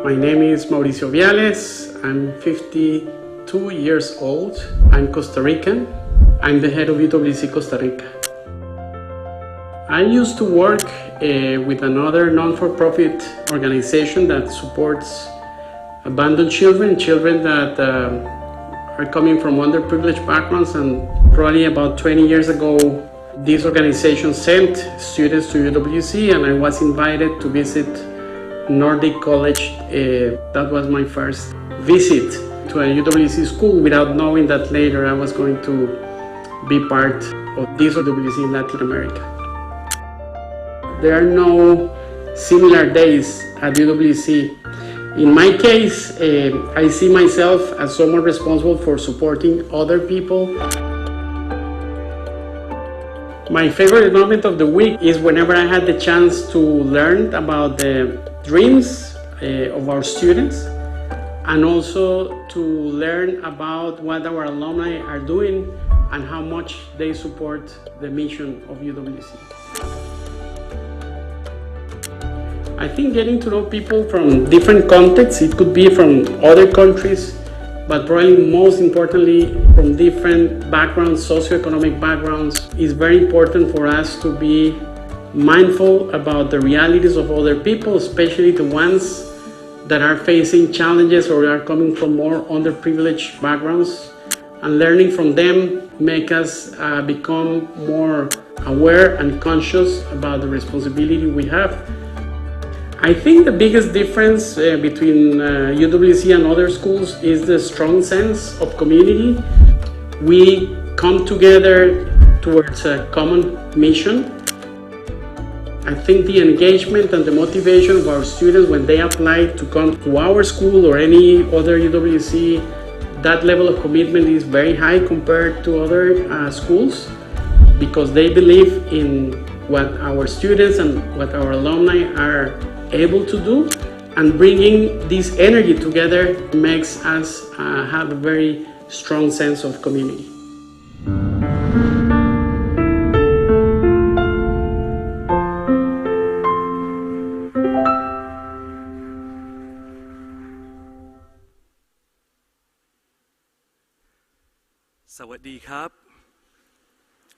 My name is Mauricio Viales. I'm 52 years old. I'm Costa Rican. I'm the head of UWC Costa Rica. I used to work with another non-for-profit organization that supports abandoned children that are coming from underprivileged backgrounds, and probably about 20 years ago this organization sent students to UWC and I was invited to visit Nordic College. That was my first visit to a UWC school without knowing that later I was going to be part of this UWC in Latin America. There are no similar days at UWC. In my case, I see myself as someone responsible for supporting other people. My favorite moment of the week is whenever I had the chance to learn about the dreams of our students and also to learn about what our alumni are doing and how much they support the mission of UWC. I think getting to know people from different contexts, it could be from other countries, but probably most importantly from different backgrounds, socioeconomic backgrounds, is very important for us to be mindful about the realities of other people, especially the ones that are facing challenges or are coming from more underprivileged backgrounds, and learning from them make us become more aware and conscious about the responsibility we have. I think the biggest difference between UWC and other schools is the strong sense of community. We come together towards a common mission. I think the engagement and the motivation of our students when they apply to come to our school or any other UWC, that level of commitment is very high compared to other schools, because they believe in what our students and what our alumni are able to do, and bringing this energy together makes us have a very strong sense of community. Sawadee Khap.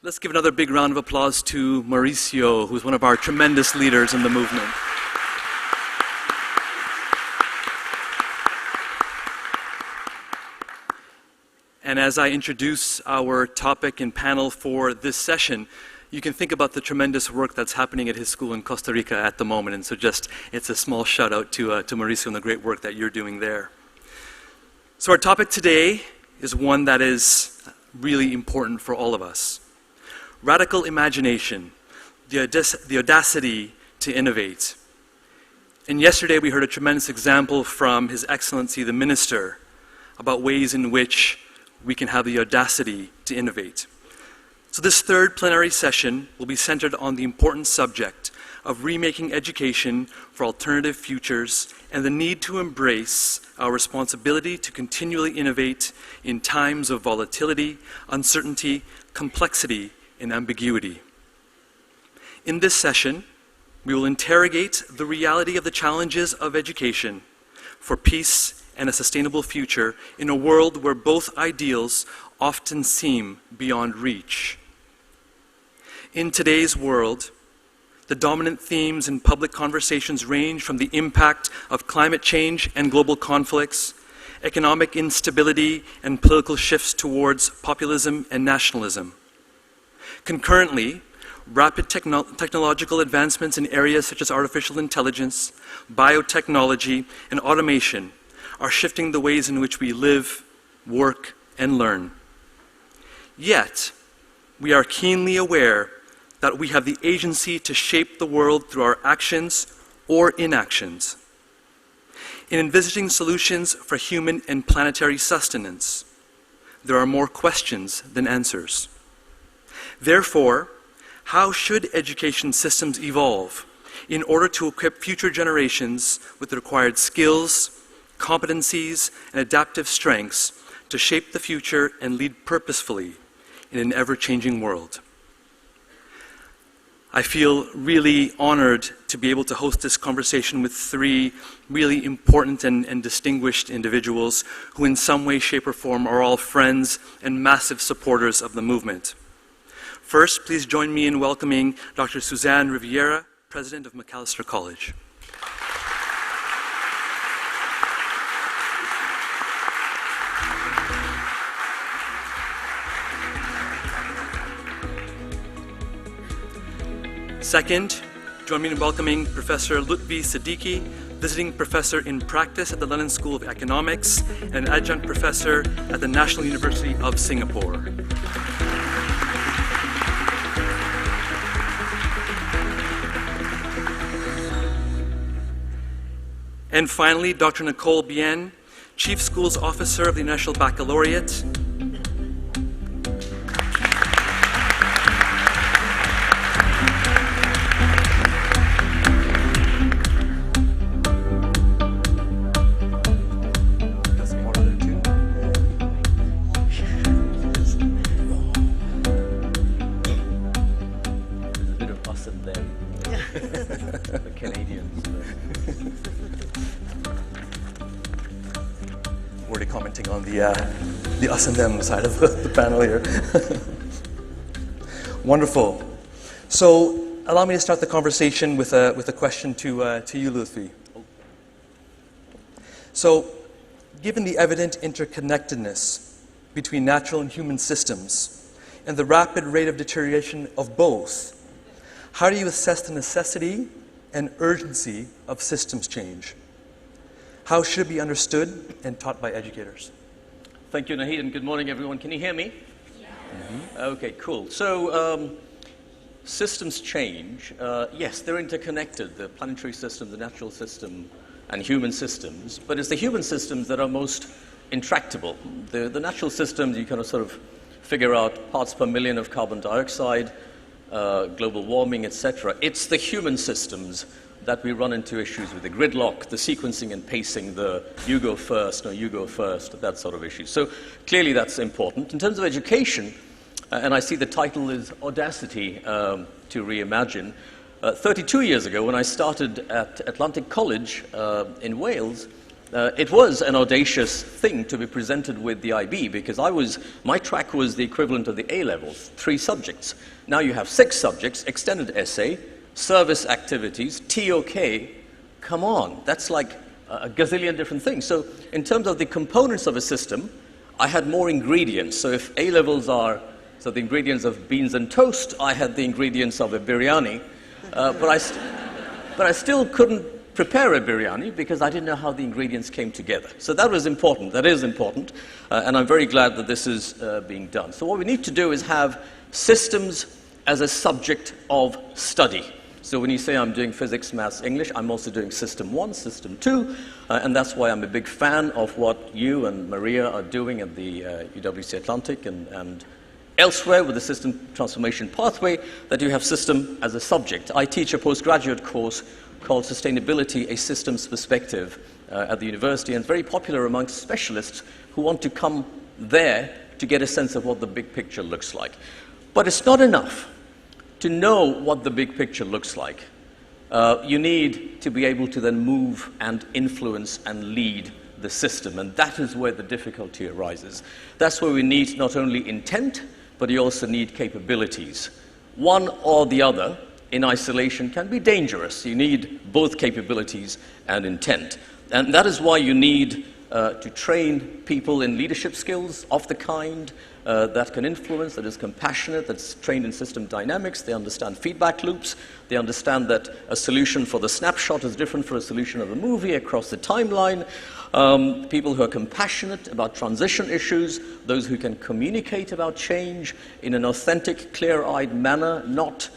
Let's give another big round of applause to Mauricio, who's one of our tremendous leaders in the movement. And as I introduce our topic and panel for this session, you can think about the tremendous work that's happening at his school in Costa Rica at the moment. And so it's a small shout out to Mauricio and the great work that you're doing there. So our topic today is one that is really important for all of us. Radical imagination, the audacity to innovate. And yesterday we heard a tremendous example from His Excellency the Minister about ways in which we can have the audacity to innovate. So this third plenary session will be centered on the important subject of remaking education for alternative futures and the need to embrace our responsibility to continually innovate in times of volatility, uncertainty, complexity, and ambiguity. In this session, we will interrogate the reality of the challenges of education for peace and a sustainable future in a world where both ideals often seem beyond reach. In today's world, the dominant themes in public conversations range from the impact of climate change and global conflicts, economic instability, and political shifts towards populism and nationalism. Concurrently, rapid technological advancements in areas such as artificial intelligence, biotechnology, and automation are shifting the ways in which we live, work, and learn. Yet, we are keenly aware that we have the agency to shape the world through our actions or inactions. In envisaging solutions for human and planetary sustenance, there are more questions than answers. Therefore, how should education systems evolve in order to equip future generations with the required skills, competencies, and adaptive strengths to shape the future and lead purposefully in an ever-changing world? I feel really honored to be able to host this conversation with three really important and distinguished individuals who in some way, shape, or form are all friends and massive supporters of the movement. First, please join me in welcoming Dr. Suzanne Riviera, President of Macalester College. Second, join me in welcoming Professor Lutfi Siddiqui, Visiting Professor in Practice at the London School of Economics and an Adjunct Professor at the National University of Singapore. And finally, Dr. Nicole Bien, Chief Schools Officer of the National Baccalaureate, the us and them side of the panel here. Wonderful. So allow me to start the conversation with a question to you, Lutfi. So, given the evident interconnectedness between natural and human systems and the rapid rate of deterioration of both, how do you assess the necessity and urgency of systems change? How should it be understood and taught by educators? Thank you, Nahid, and good morning, everyone. Can you hear me? Yeah. Mm-hmm. Okay, cool. So, systems change. Yes, they're interconnected, the planetary system, the natural system, and human systems. But it's the human systems that are most intractable. The natural systems, you kind of sort of figure out parts per million of carbon dioxide, global warming, etc. It's the human systems that we run into issues with, the gridlock, the sequencing and pacing, the you go first, no, you go first, that sort of issue. So clearly that's important. In terms of education, and I see the title is Audacity to Reimagine. 32 years ago, when I started at Atlantic College in Wales, it was an audacious thing to be presented with the IB, because my track was the equivalent of the A-levels, 3 subjects. Now you have 6 subjects, extended essay, service activities, TOK. Come on, that's like a gazillion different things. So in terms of the components of a system, I had more ingredients. So if A-levels are the ingredients of beans and toast, I had the ingredients of a biryani. But I still couldn't prepare a biryani because I didn't know how the ingredients came together. So that was important, that is important, and I'm very glad that this is being done. So what we need to do is have systems as a subject of study. So when you say I'm doing physics, maths, English, I'm also doing System 1, System 2, and that's why I'm a big fan of what you and Maria are doing at the UWC Atlantic and elsewhere with the system transformation pathway, that you have system as a subject. I teach a postgraduate course called Sustainability, a Systems Perspective at the university, and very popular amongst specialists who want to come there to get a sense of what the big picture looks like. But it's not enough to know what the big picture looks like. You need to be able to then move and influence and lead the system, and that is where the difficulty arises. That's where we need not only intent, but you also need capabilities. One or the other in isolation can be dangerous. You need both capabilities and intent. And that is why you need to train people in leadership skills of the kind that can influence, that is compassionate, that's trained in system dynamics. They understand feedback loops. They understand that a solution for the snapshot is different for a solution of a movie across the timeline. People who are compassionate about transition issues, those who can communicate about change in an authentic, clear-eyed manner, not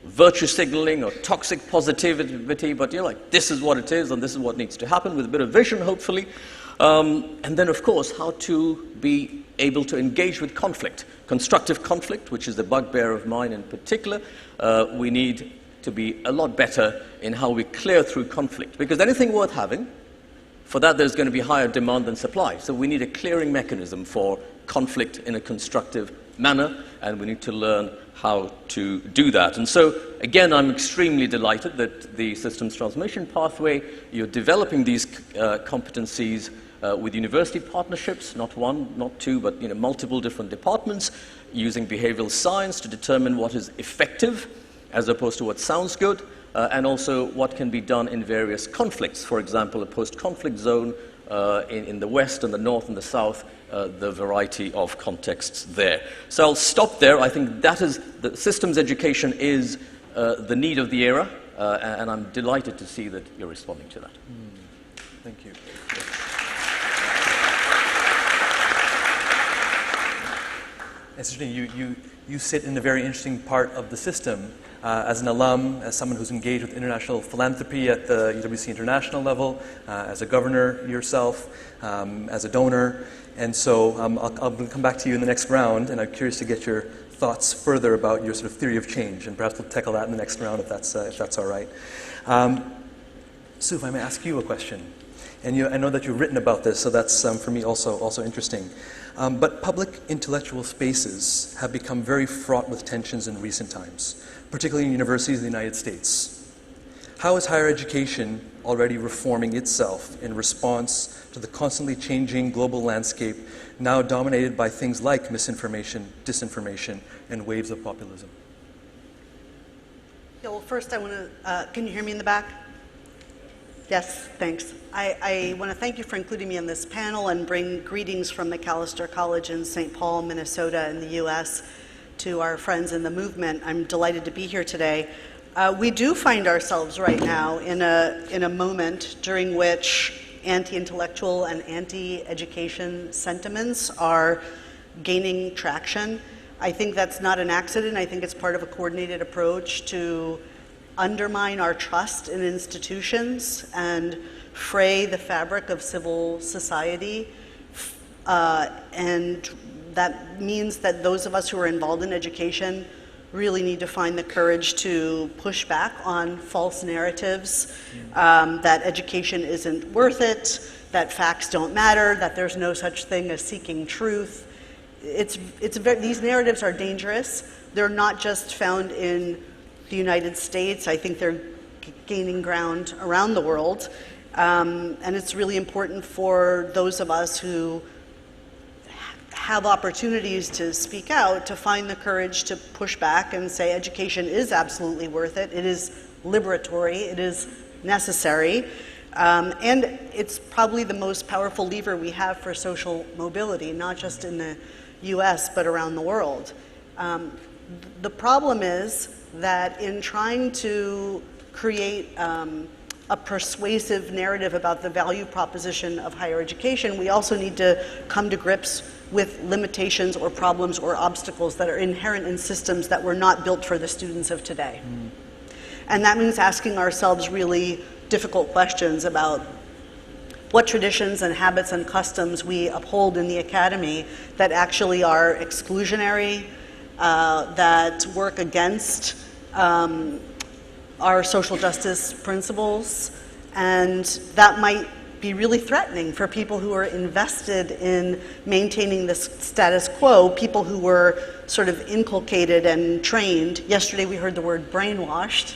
virtue signaling or toxic positivity, but like, this is what it is and this is what needs to happen, with a bit of vision, hopefully. And then, of course, how to be able to engage with conflict, constructive conflict, which is the bugbear of mine in particular. We need to be a lot better in how we clear through conflict, because anything worth having, for that there's going to be higher demand than supply. So we need a clearing mechanism for conflict in a constructive, manner, and we need to learn how to do that. And so, again, I'm extremely delighted that the systems transformation pathway, you're developing these competencies with university partnerships, not one, not two, but multiple different departments, using behavioral science to determine what is effective as opposed to what sounds good, and also what can be done in various conflicts. For example, a post-conflict zone in the West and the North and the South, the variety of contexts there. So I'll stop there. I think that is, the systems education is the need of the era, and I'm delighted to see that you're responding to that. Thank you. It's interesting, you sit in a very interesting part of the system. As an alum, as someone who's engaged with international philanthropy at the UWC International level, as a governor yourself, as a donor. And so I'll come back to you in the next round, and I'm curious to get your thoughts further about your sort of theory of change, and perhaps we'll tackle that in the next round if that's all right. Sue, if I may ask you a question. And I know that you've written about this, so that's for me also interesting. But public intellectual spaces have become very fraught with tensions in recent times, particularly in universities in the United States. How is higher education already reforming itself in response to the constantly changing global landscape now dominated by things like misinformation, disinformation, and waves of populism? Yeah, well, first I want to, can you hear me in the back? Yes, thanks. I want to thank you for including me in this panel and bring greetings from Macalester College in St. Paul, Minnesota in the U.S. to our friends in the movement. I'm delighted to be here today. We do find ourselves right now in a moment during which anti-intellectual and anti-education sentiments are gaining traction. I think that's not an accident. I think it's part of a coordinated approach to undermine our trust in institutions and fray the fabric of civil society. And that means that those of us who are involved in education really need to find the courage to push back on false narratives, that education isn't worth it, that facts don't matter, that there's no such thing as seeking truth. These narratives are dangerous. They're not just found in the United States. I think they're gaining ground around the world. And it's really important for those of us who have opportunities to speak out to find the courage to push back and say education is absolutely worth it. It is liberatory. It is necessary. And it's probably the most powerful lever we have for social mobility, not just in the US, but around the world. The problem is that in trying to create a persuasive narrative about the value proposition of higher education, we also need to come to grips with limitations or problems or obstacles that are inherent in systems that were not built for the students of today. And that means asking ourselves really difficult questions about what traditions and habits and customs we uphold in the academy that actually are exclusionary, that work against our social justice principles, and that might be really threatening for people who are invested in maintaining this status quo, people who were sort of inculcated and trained. Yesterday we heard the word brainwashed,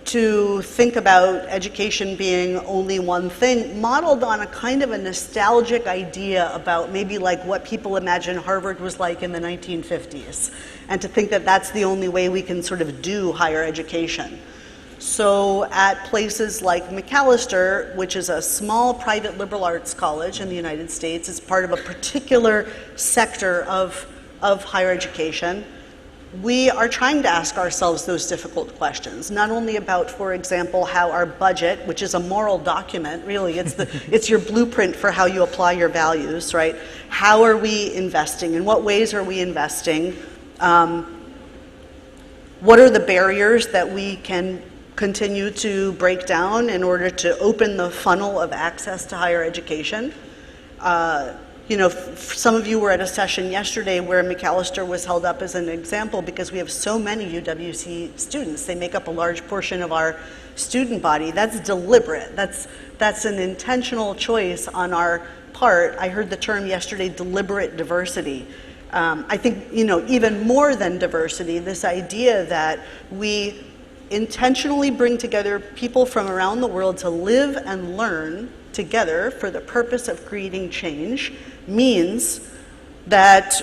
to think about education being only one thing, modeled on a kind of a nostalgic idea about maybe like what people imagine Harvard was like in the 1950s, and to think that that's the only way we can sort of do higher education. So at places like Macalester, which is a small private liberal arts college in the United States, it's part of a particular sector of higher education, we are trying to ask ourselves those difficult questions, not only about, for example, how our budget, which is a moral document, really, it's your blueprint for how you apply your values, right? How are we investing? In what ways are we investing? What are the barriers that we can continue to break down in order to open the funnel of access to higher education? You know, some of you were at a session yesterday where Macalester was held up as an example because we have so many UWC students. They make up a large portion of our student body. That's deliberate. That's an intentional choice on our part. I heard the term yesterday, deliberate diversity. I think, even more than diversity, this idea that we intentionally bring together people from around the world to live and learn together for the purpose of creating change means that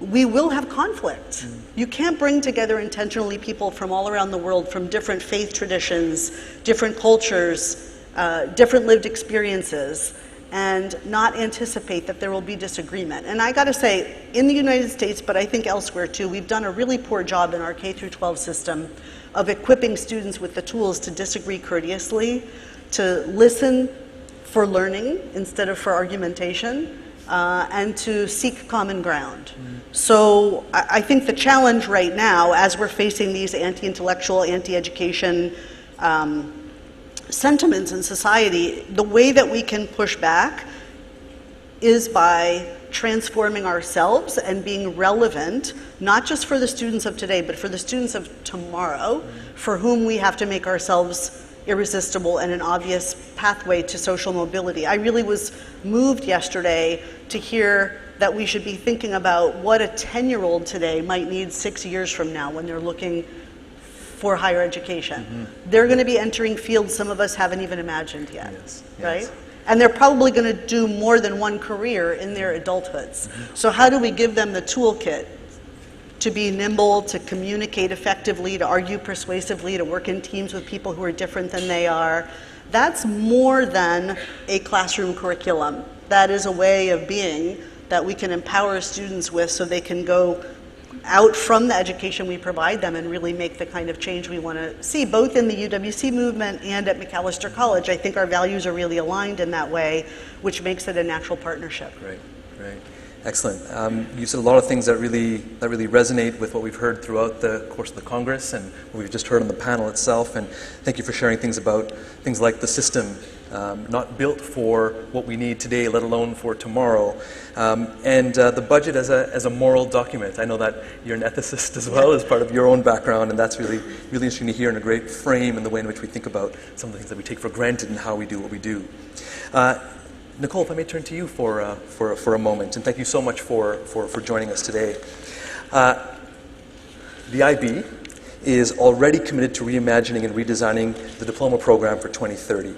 we will have conflict. You can't bring together intentionally people from all around the world, from different faith traditions, different cultures, different lived experiences, and not anticipate that there will be disagreement. And I gotta say, in the United States, but I think elsewhere too, we've done a really poor job in our K through 12 system of equipping students with the tools to disagree courteously, to listen for learning instead of for argumentation, and to seek common ground. So I think the challenge right now, as we're facing these anti-intellectual, anti-education sentiments in society, the way that we can push back is by transforming ourselves and being relevant, not just for the students of today, but for the students of tomorrow, for whom we have to make ourselves irresistible and an obvious pathway to social mobility. I really was moved yesterday to hear that we should be thinking about what a 10-year-old today might need 6 years from now when they're looking for higher education. They're going to be entering fields some of us haven't even imagined yet, right? And they're probably going to do more than one career in their adulthoods. So how do we give them the toolkit to be nimble, to communicate effectively, to argue persuasively, to work in teams with people who are different than they are? That's more than a classroom curriculum. That is a way of being that we can empower students with so they can go out from the education we provide them and really make the kind of change we want to see, both in the UWC movement and at Macalester College. I think our values are really aligned in that way, which makes it a natural partnership. Great, great. Excellent. You said a lot of things that really resonate with what we've heard throughout the course of the Congress and what we've just heard on the panel itself. And thank you for sharing things about things like the system, not built for what we need today, let alone for tomorrow. And the budget as a moral document. I know that you're an ethicist as well as part of your own background, and that's really interesting to hear, and a great frame in the way in which we think about some of the things that we take for granted and how we do what we do. Nicole, if I may turn to you for a moment, and thank you so much for joining us today. The IB is already committed to reimagining and redesigning the diploma program for 2030.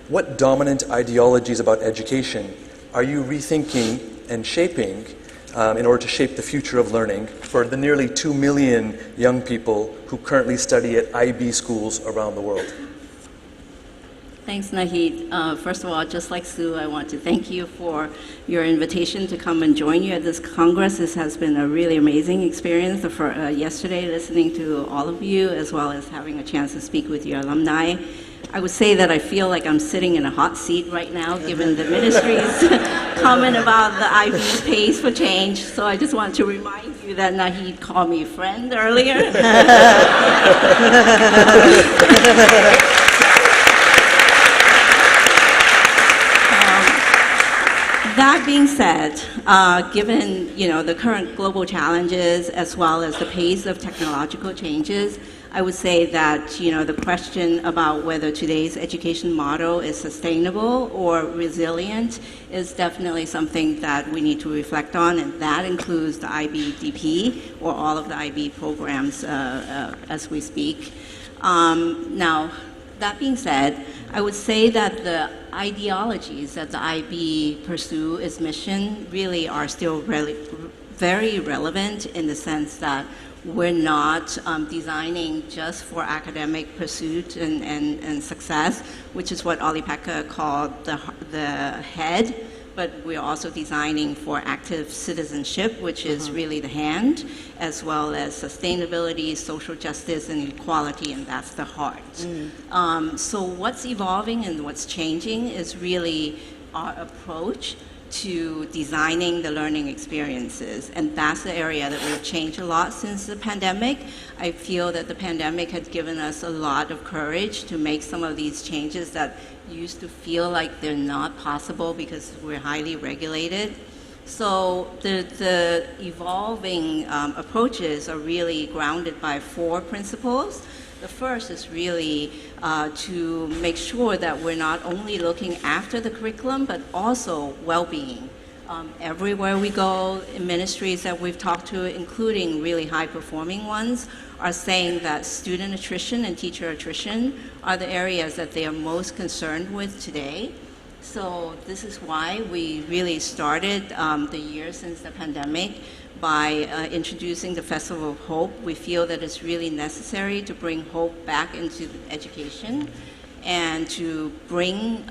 What dominant ideologies about education are you rethinking and shaping in order to shape the future of learning for the nearly 2 million young people who currently study at IB schools around the world? Thanks, Nahid. First of all, just like Sue, I want to thank you for your invitation to come and join you at this Congress. This has been a really amazing experience for yesterday, listening to all of you, as well as having a chance to speak with your alumni. I would say that I feel like I'm sitting in a hot seat right now, given the ministry's comment about the IB's pace for change. So I just want to remind you that Nahid called me friend earlier. That being said, given the current global challenges as well as the pace of technological changes, I would say that the question about whether today's education model is sustainable or resilient is definitely something that we need to reflect on, and that includes the IBDP or all of the IB programs as we speak. Now, that being said, I would say that the ideologies that the IB pursue its mission really are still very relevant in the sense that we're not designing just for academic pursuit and success, which is what Olli-Pekka called the head, but we're also designing for active citizenship, which is really the hand, as well as sustainability, social justice, and equality, and that's the heart. So what's evolving and what's changing is really our approach to designing the learning experiences, and that's the area that we've changed a lot since the pandemic. I feel that the pandemic has given us a lot of courage to make some of these changes that used to feel like they're not possible because we're highly regulated. So the evolving approaches are really grounded by 4 principles. The first is really to make sure that we're not only looking after the curriculum, but also well-being. everywhere we go, in ministries that we've talked to, including really high-performing ones, are saying that student attrition and teacher attrition are the areas that they are most concerned with today. So this is why we really started the year since the pandemic by introducing the Festival of Hope. We feel that it's really necessary to bring hope back into education and to bring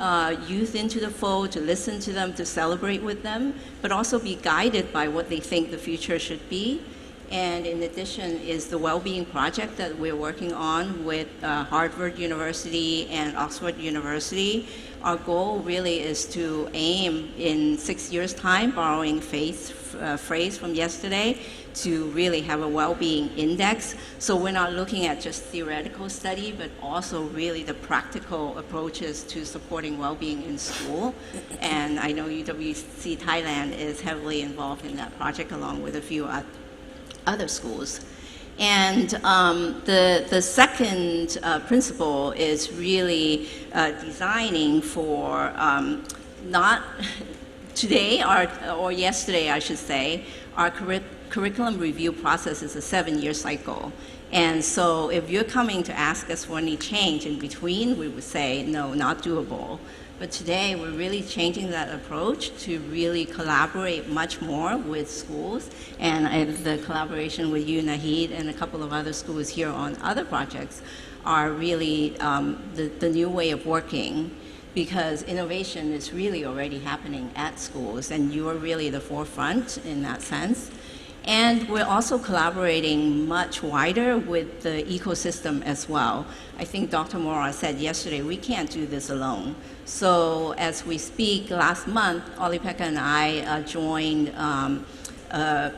youth into the fold, to listen to them, to celebrate with them, but also be guided by what they think the future should be. And in addition is the well-being project that we're working on with Harvard University and Oxford University. Our goal really is to aim in 6 years' time, borrowing phrase from yesterday, to really have a well-being index. So we're not looking at just theoretical study, but also really the practical approaches to supporting well-being in school. And I know UWC Thailand is heavily involved in that project along with a few other schools. And the second principle is really designing for not today or yesterday, I should say, our curriculum review process is a 7-year cycle. And so if you're coming to ask us for any change in between, we would say, no, not doable. But today, we're really changing that approach to really collaborate much more with schools. And the collaboration with you, Nahid, and a couple of other schools here on other projects are really the new way of working, because innovation is really already happening at schools, and you are really the forefront in that sense. And we're also collaborating much wider with the ecosystem as well. I think Dr. Mora said yesterday, we can't do this alone. So as we speak, last month, Olli-Pekka and I joined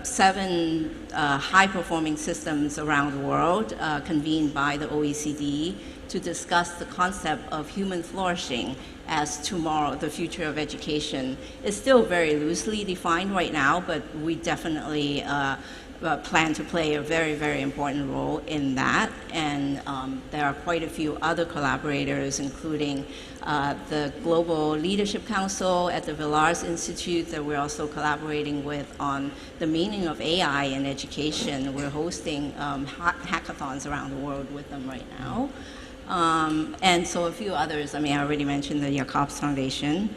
7 high-performing systems around the world, convened by the OECD, to discuss the concept of human flourishing as tomorrow, the future of education. It's still very loosely defined right now, but we definitely plan to play a very, very important role in that. And there are quite a few other collaborators, including the Global Leadership Council at the Villars Institute that we're also collaborating with on the meaning of AI in education. We're hosting hackathons around the world with them right now. And so a few others. I mean, I already mentioned the Jacobs Foundation.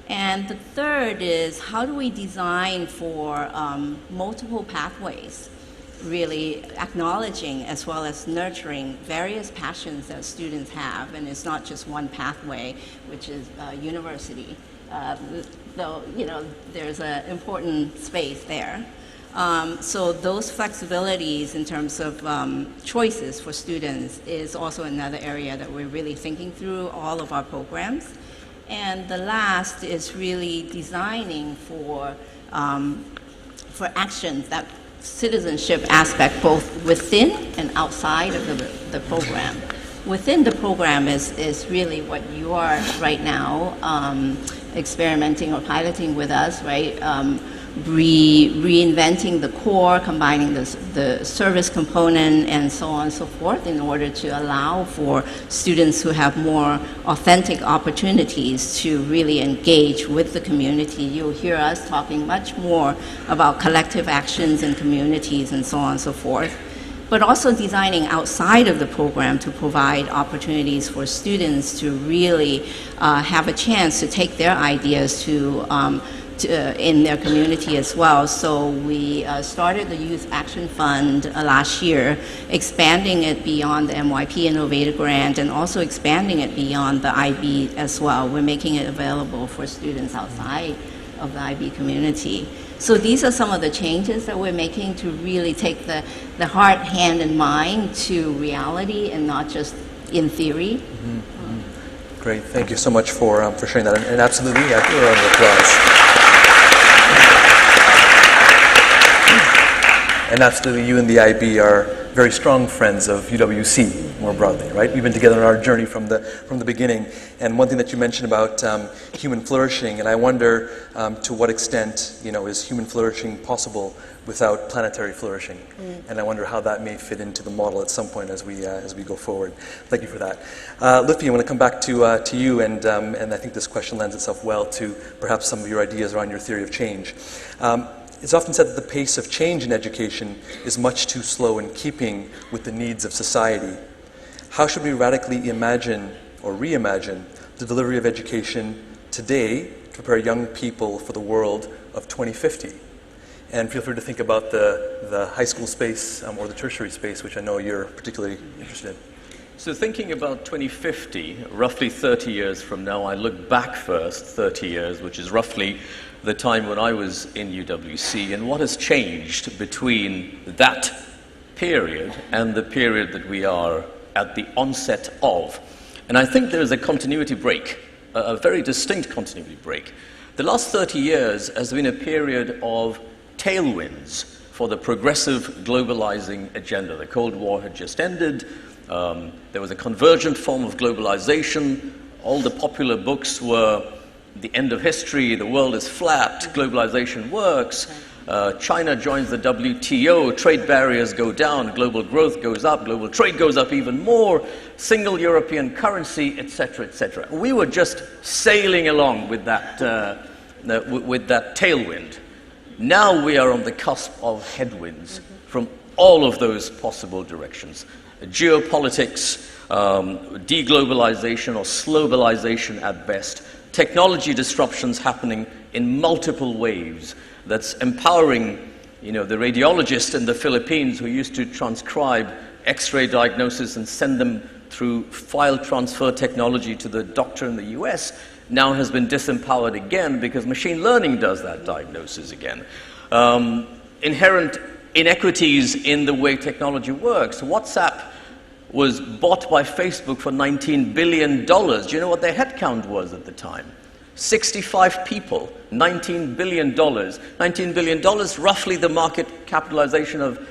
And the third is, how do we design for multiple pathways, really acknowledging as well as nurturing various passions that students have, and it's not just one pathway, which is university, though, you know, there's an important space there. So those flexibilities in terms of choices for students is also another area that we're really thinking through all of our programs. And the last is really designing for actions, that citizenship aspect, both within and outside of the program. Within the program is really what you are right now experimenting or piloting with us, right? Reinventing the core, combining the service component, and so on and so forth, in order to allow for students who have more authentic opportunities to really engage with the community. You'll hear us talking much more about collective actions and communities and so on and so forth, but also designing outside of the program to provide opportunities for students to really have a chance to take their ideas to in their community as well. So we started the Youth Action Fund last year, expanding it beyond the MYP Innovate grant and also expanding it beyond the IB as well. We're making it available for students outside of the IB community. So these are some of the changes that we're making to really take the heart, hand, and mind to reality and not just in theory. Mm-hmm. Mm-hmm. Great, thank you so much for sharing that. And absolutely, I give a round of applause. And that's that you and the IB are very strong friends of UWC more broadly, right? We've been together on our journey from the beginning. And one thing that you mentioned about human flourishing, and I wonder to what extent, is human flourishing possible without planetary flourishing? And I wonder how that may fit into the model at some point as we go forward. Thank you for that. Lutfi, I want to come back to you, and I think this question lends itself well to perhaps some of your ideas around your theory of change. It's often said that the pace of change in education is much too slow in keeping with the needs of society. How should we radically imagine or reimagine the delivery of education today to prepare young people for the world of 2050? And feel free to think about the high school space or the tertiary space, which I know you're particularly interested in. So thinking about 2050, roughly 30 years from now, I look back first 30 years, which is roughly the time when I was in UWC, and what has changed between that period and the period that we are at the onset of. And I think there is a continuity break, a very distinct continuity break. The last 30 years has been a period of tailwinds for the progressive globalizing agenda. The Cold War had just ended. There was a convergent form of globalization. All the popular books were the end of history, the world is flat, globalization works, China joins the WTO, trade barriers go down, global growth goes up, global trade goes up even more, single European currency, etc., etc. We were just sailing along with that tailwind. Now we are on the cusp of headwinds from all of those possible directions. Geopolitics, deglobalization or slowbalization at best, technology disruptions happening in multiple waves that's empowering, the radiologist in the Philippines who used to transcribe X-ray diagnosis and send them through file transfer technology to the doctor in the US now has been disempowered again because machine learning does that diagnosis again. Inherent inequities in the way technology works. WhatsApp was bought by Facebook for $19 billion. Do you know what their headcount was at the time? 65 people, $19 billion. $19 billion, roughly the market capitalization of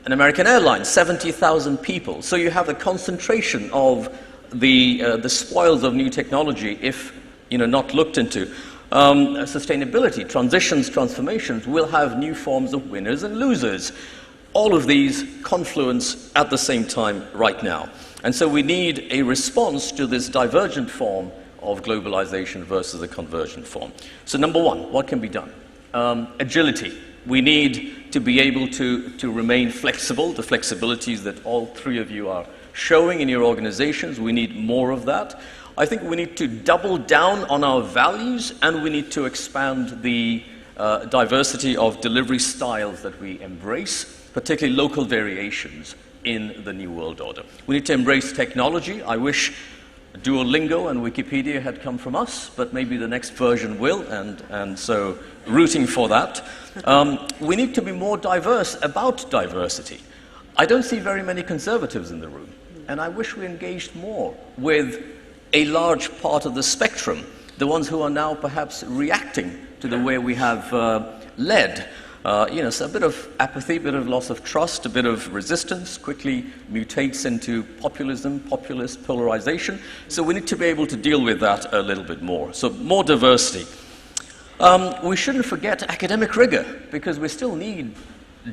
an American airline, 70,000 people. So you have a concentration of the spoils of new technology if not looked into. Sustainability, transitions, transformations will have new forms of winners and losers. All of these confluence at the same time right now. And so we need a response to this divergent form of globalization versus a convergent form. So number one, what can be done? Agility. We need to be able to remain flexible, the flexibilities that all three of you are showing in your organizations. We need more of that. I think we need to double down on our values, and we need to expand the diversity of delivery styles that we embrace, particularly local variations in the New World Order. We need to embrace technology. I wish Duolingo and Wikipedia had come from us, but maybe the next version will, and so rooting for that. We need to be more diverse about diversity. I don't see very many conservatives in the room, and I wish we engaged more with a large part of the spectrum, the ones who are now perhaps reacting to the way we have led. So a bit of apathy, a bit of loss of trust, a bit of resistance quickly mutates into populism, populist polarization. So we need to be able to deal with that a little bit more. So more diversity. We shouldn't forget academic rigor, because we still need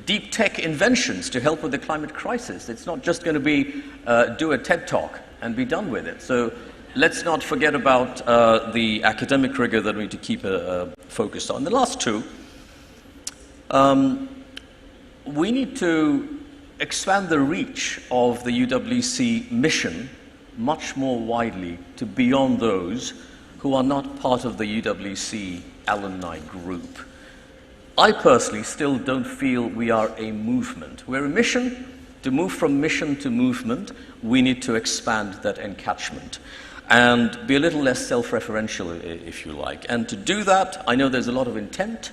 deep tech inventions to help with the climate crisis. It's not just going to be do a TED Talk and be done with it. So let's not forget about the academic rigor that we need to keep focused on. The last two, we need to expand the reach of the UWC mission much more widely to beyond those who are not part of the UWC alumni group. I personally still don't feel we are a movement. We're a mission. To move from mission to movement, we need to expand that encatchment and be a little less self-referential, if you like. And to do that, I know there's a lot of intent,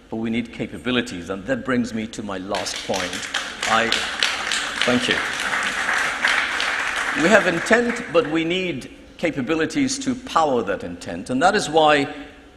but we need capabilities, and that brings me to my last point. Thank you. We have intent, but we need capabilities to power that intent, and that is why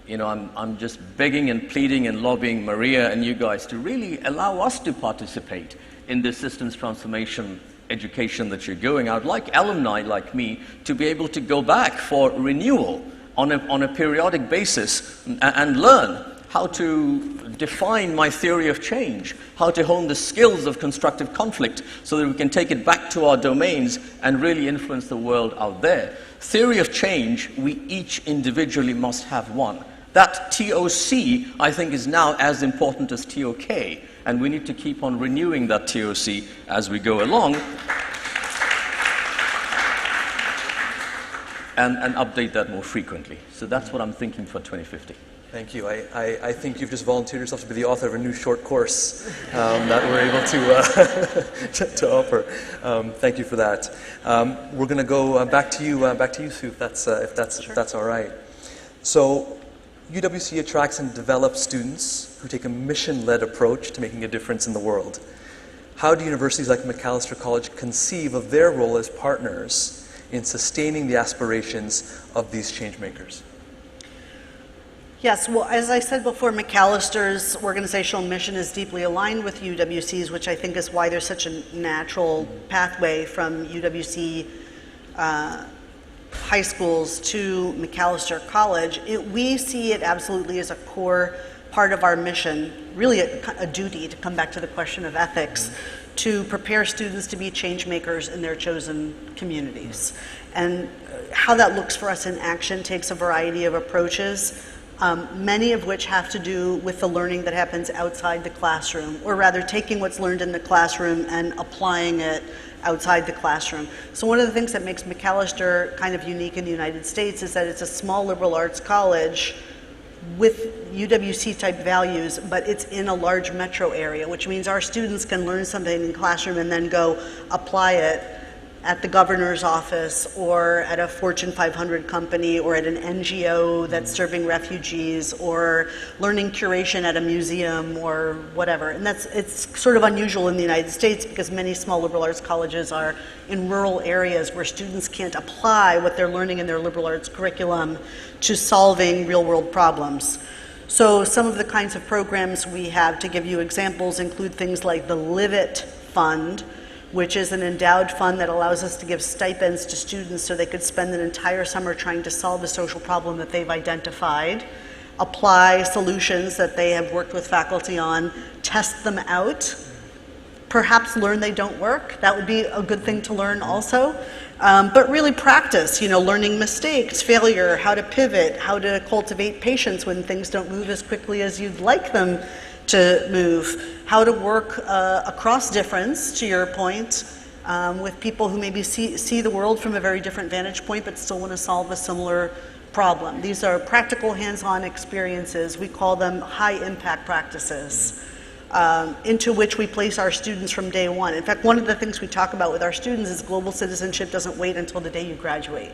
You know, I'm just begging and pleading and lobbying Maria and you guys to really allow us to participate in this systems transformation education that you're going. I would like alumni like me to be able to go back for renewal on a periodic basis and learn how to define my theory of change, how to hone the skills of constructive conflict so that we can take it back to our domains and really influence the world out there. Theory of change, we each individually must have one. That TOC, I think, is now as important as TOK, and we need to keep on renewing that TOC as we go along and update that more frequently. So that's what I'm thinking for 2050. Thank you. I think you've just volunteered yourself to be the author of a new short course that we're able to to offer. Thank you for that. We're going to go back to you, Sue, if that's all right. So, UWC attracts and develops students who take a mission-led approach to making a difference in the world. How do universities like Macalester College conceive of their role as partners in sustaining the aspirations of these change makers? Yes, well, as I said before, Macalister's organizational mission is deeply aligned with UWC's, which I think is why there's such a natural pathway from UWC high schools to Macalester College. We see it absolutely as a core part of our mission, really a duty, to come back to the question of ethics, to prepare students to be change makers in their chosen communities. And how that looks for us in action takes a variety of approaches. Many of which have to do with the learning that happens outside the classroom, or rather taking what's learned in the classroom and applying it outside the classroom. So one of the things that makes Macalester kind of unique in the United States is that it's a small liberal arts college with UWC type values, but it's in a large metro area, which means our students can learn something in the classroom and then go apply it at the governor's office or at a Fortune 500 company or at an NGO that's serving refugees or learning curation at a museum or whatever. And it's sort of unusual in the United States because many small liberal arts colleges are in rural areas where students can't apply what they're learning in their liberal arts curriculum to solving real world problems. So some of the kinds of programs we have, to give you examples, include things like the Live It Fund, which is an endowed fund that allows us to give stipends to students so they could spend an entire summer trying to solve a social problem that they've identified, apply solutions that they have worked with faculty on, test them out, perhaps learn they don't work. That would be a good thing to learn also. But really practice, learning mistakes, failure, how to pivot, how to cultivate patience when things don't move as quickly as you'd like them to move, how to work across difference, to your point, with people who maybe see the world from a very different vantage point but still want to solve a similar problem. These are practical hands-on experiences. We call them high-impact practices, into which we place our students from day one. In fact, one of the things we talk about with our students is global citizenship doesn't wait until the day you graduate.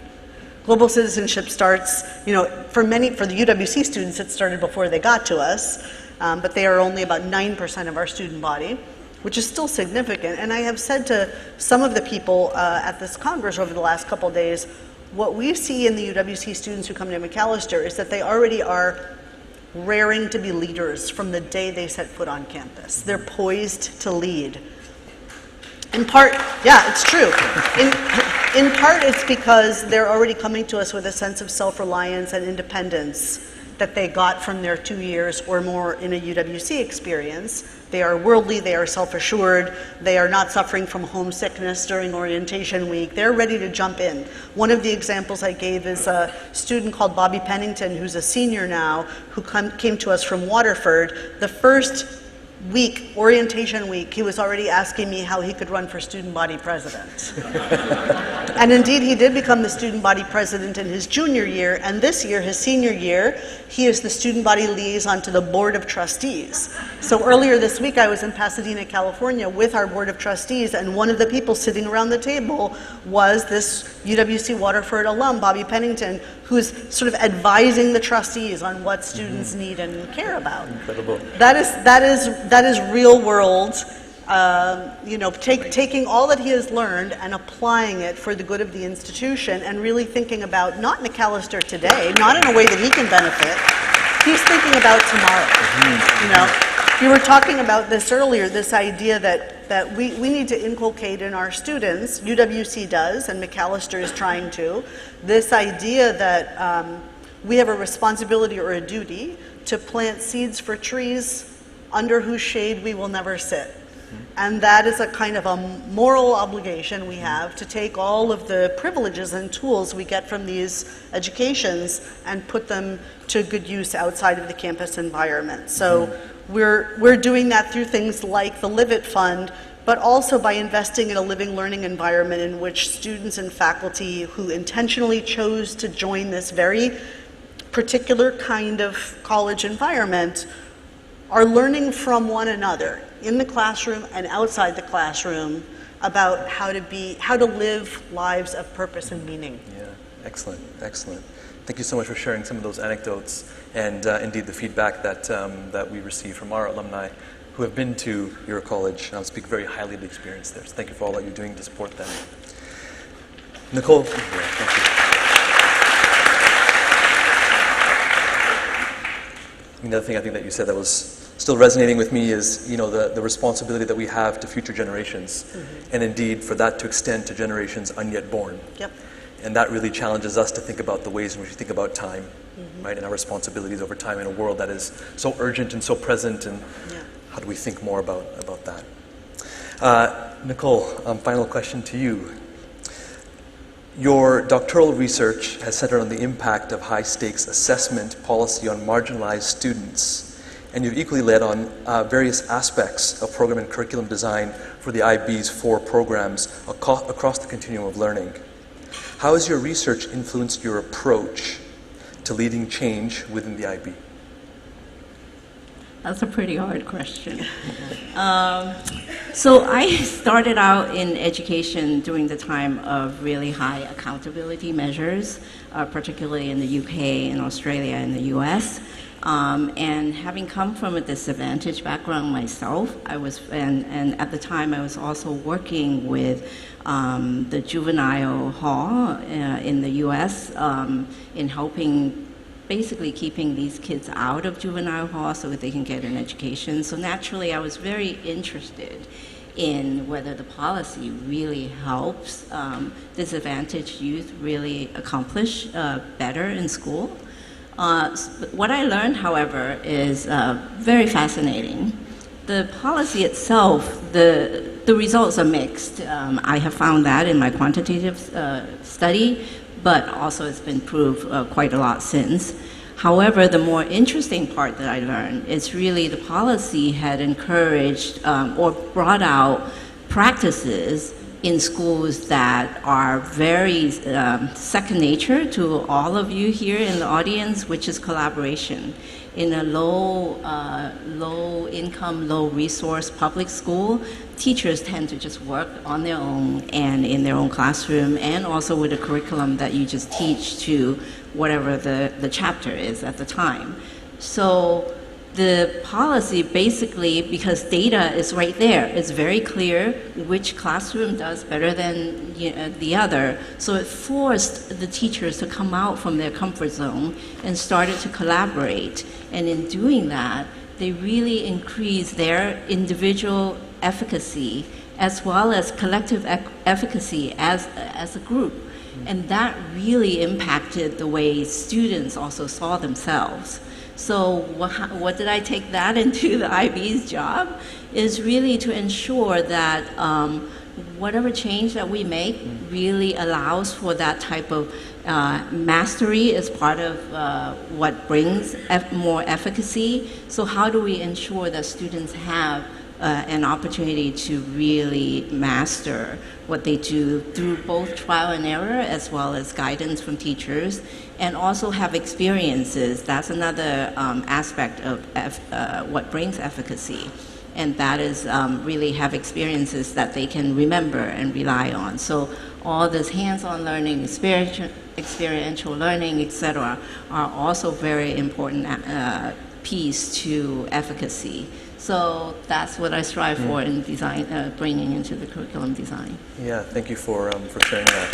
Global citizenship starts, for the UWC students, it started before they got to us. But they are only about 9% of our student body, which is still significant. And I have said to some of the people at this Congress over the last couple of days, what we see in the UWC students who come to Macalester is that they already are raring to be leaders from the day they set foot on campus. They're poised to lead. In part, yeah, it's true. In part, it's because they're already coming to us with a sense of self-reliance and independence that they got from their 2 years or more in a UWC experience. They are worldly, they are self-assured, they are not suffering from homesickness during orientation week. They're ready to jump in. One of the examples I gave is a student called Bobby Pennington, who's a senior now, who came to us from Waterford. The first week, orientation week, he was already asking me how he could run for student body president. And indeed, he did become the student body president in his junior year, and this year, his senior year, he is the student body liaison to the board of trustees. So earlier this week, I was in Pasadena, California with our board of trustees, and one of the people sitting around the table was this UWC Waterford alum, Bobby Pennington, who's sort of advising the trustees on what students need and care about. Incredible. That is real world, taking all that he has learned and applying it for the good of the institution and really thinking about not Macalester today, not in a way that he can benefit, he's thinking about tomorrow. You know, you were talking about this earlier, this idea that we need to inculcate in our students, UWC does, and McAllister is trying to, this idea that we have a responsibility or a duty to plant seeds for trees under whose shade we will never sit. And that is a kind of a moral obligation we have to take all of the privileges and tools we get from these educations and put them to good use outside of the campus environment. So we're doing that through things like the Live It Fund, but also by investing in a living learning environment in which students and faculty who intentionally chose to join this very particular kind of college environment are learning from one another in the classroom and outside the classroom about how to live lives of purpose and meaning. Yeah, excellent, excellent. Thank you so much for sharing some of those anecdotes and indeed the feedback that we receive from our alumni who have been to your college. I'll speak very highly of the experience there. So thank you for all that you're doing to support them. Nicole, thank you. Another thing I think that you said that was still resonating with me is, you know, the responsibility that we have to future generations, and indeed for that to extend to generations unyet born. Yep. And that really challenges us to think about the ways in which we think about time, right, and our responsibilities over time in a world that is so urgent and so present, and how do we think more about that? Nicole, final question to you. Your doctoral research has centered on the impact of high-stakes assessment policy on marginalized students, and you've equally led on various aspects of program and curriculum design for the IB's 4 programs across the continuum of learning. How has your research influenced your approach to leading change within the IB? That's a pretty hard question. So I started out in education during the time of really high accountability measures, particularly in the UK and Australia and the US. And having come from a disadvantaged background myself, and at the time I was also working with the juvenile hall in the US in helping basically keeping these kids out of juvenile hall so that they can get an education. So naturally, I was very interested in whether the policy really helps disadvantaged youth really accomplish better in school. What I learned, however, is very fascinating. The policy itself, the results are mixed. I have found that in my quantitative study, but also it's been proved quite a lot since. However, the more interesting part that I learned is really the policy had encouraged or brought out practices in schools that are very second nature to all of you here in the audience, which is collaboration. In a low income, low resource public school, teachers tend to just work on their own and in their own classroom, and also with a curriculum that you just teach to whatever the chapter is at the time. So the policy basically, because data is right there, it's very clear which classroom does better than the other. So it forced the teachers to come out from their comfort zone and started to collaborate. And in doing that, they really increased their individual efficacy as well as collective efficacy as a group. And that really impacted the way students also saw themselves. So what did I take that into the IB's job? Is really to ensure that whatever change that we make really allows for that type of mastery as part of what brings more efficacy. So how do we ensure that students have an opportunity to really master what they do through both trial and error as well as guidance from teachers, and also have experiences? That's another aspect of what brings efficacy, and that is really have experiences that they can remember and rely on. So all this hands-on learning, experiential learning, etc., are also very important piece to efficacy. So that's what I strive for in design, bringing into the curriculum design. Yeah, thank you for sharing that.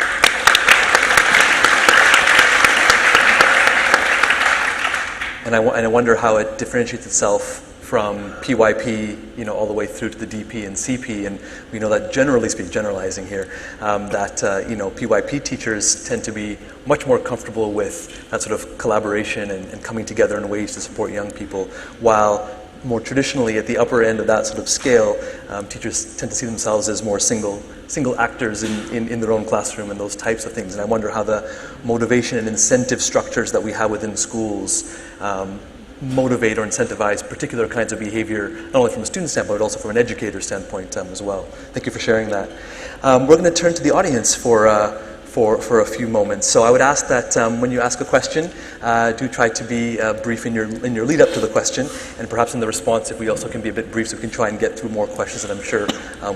and I wonder how it differentiates itself from PYP, all the way through to the DP and CP. And we know that, generally speaking, generalizing here, that PYP teachers tend to be much more comfortable with that sort of collaboration and coming together in ways to support young people, while more traditionally at the upper end of that sort of scale, teachers tend to see themselves as more single actors in their own classroom and those types of things. And I wonder how the motivation and incentive structures that we have within schools motivate or incentivize particular kinds of behavior, not only from a student standpoint, but also from an educator standpoint as well. Thank you for sharing that. We're going to turn to the audience for a few moments. So I would ask that when you ask a question, do try to be brief in your lead up to the question, and perhaps in the response, if we also can be a bit brief, so we can try and get through more questions that I'm sure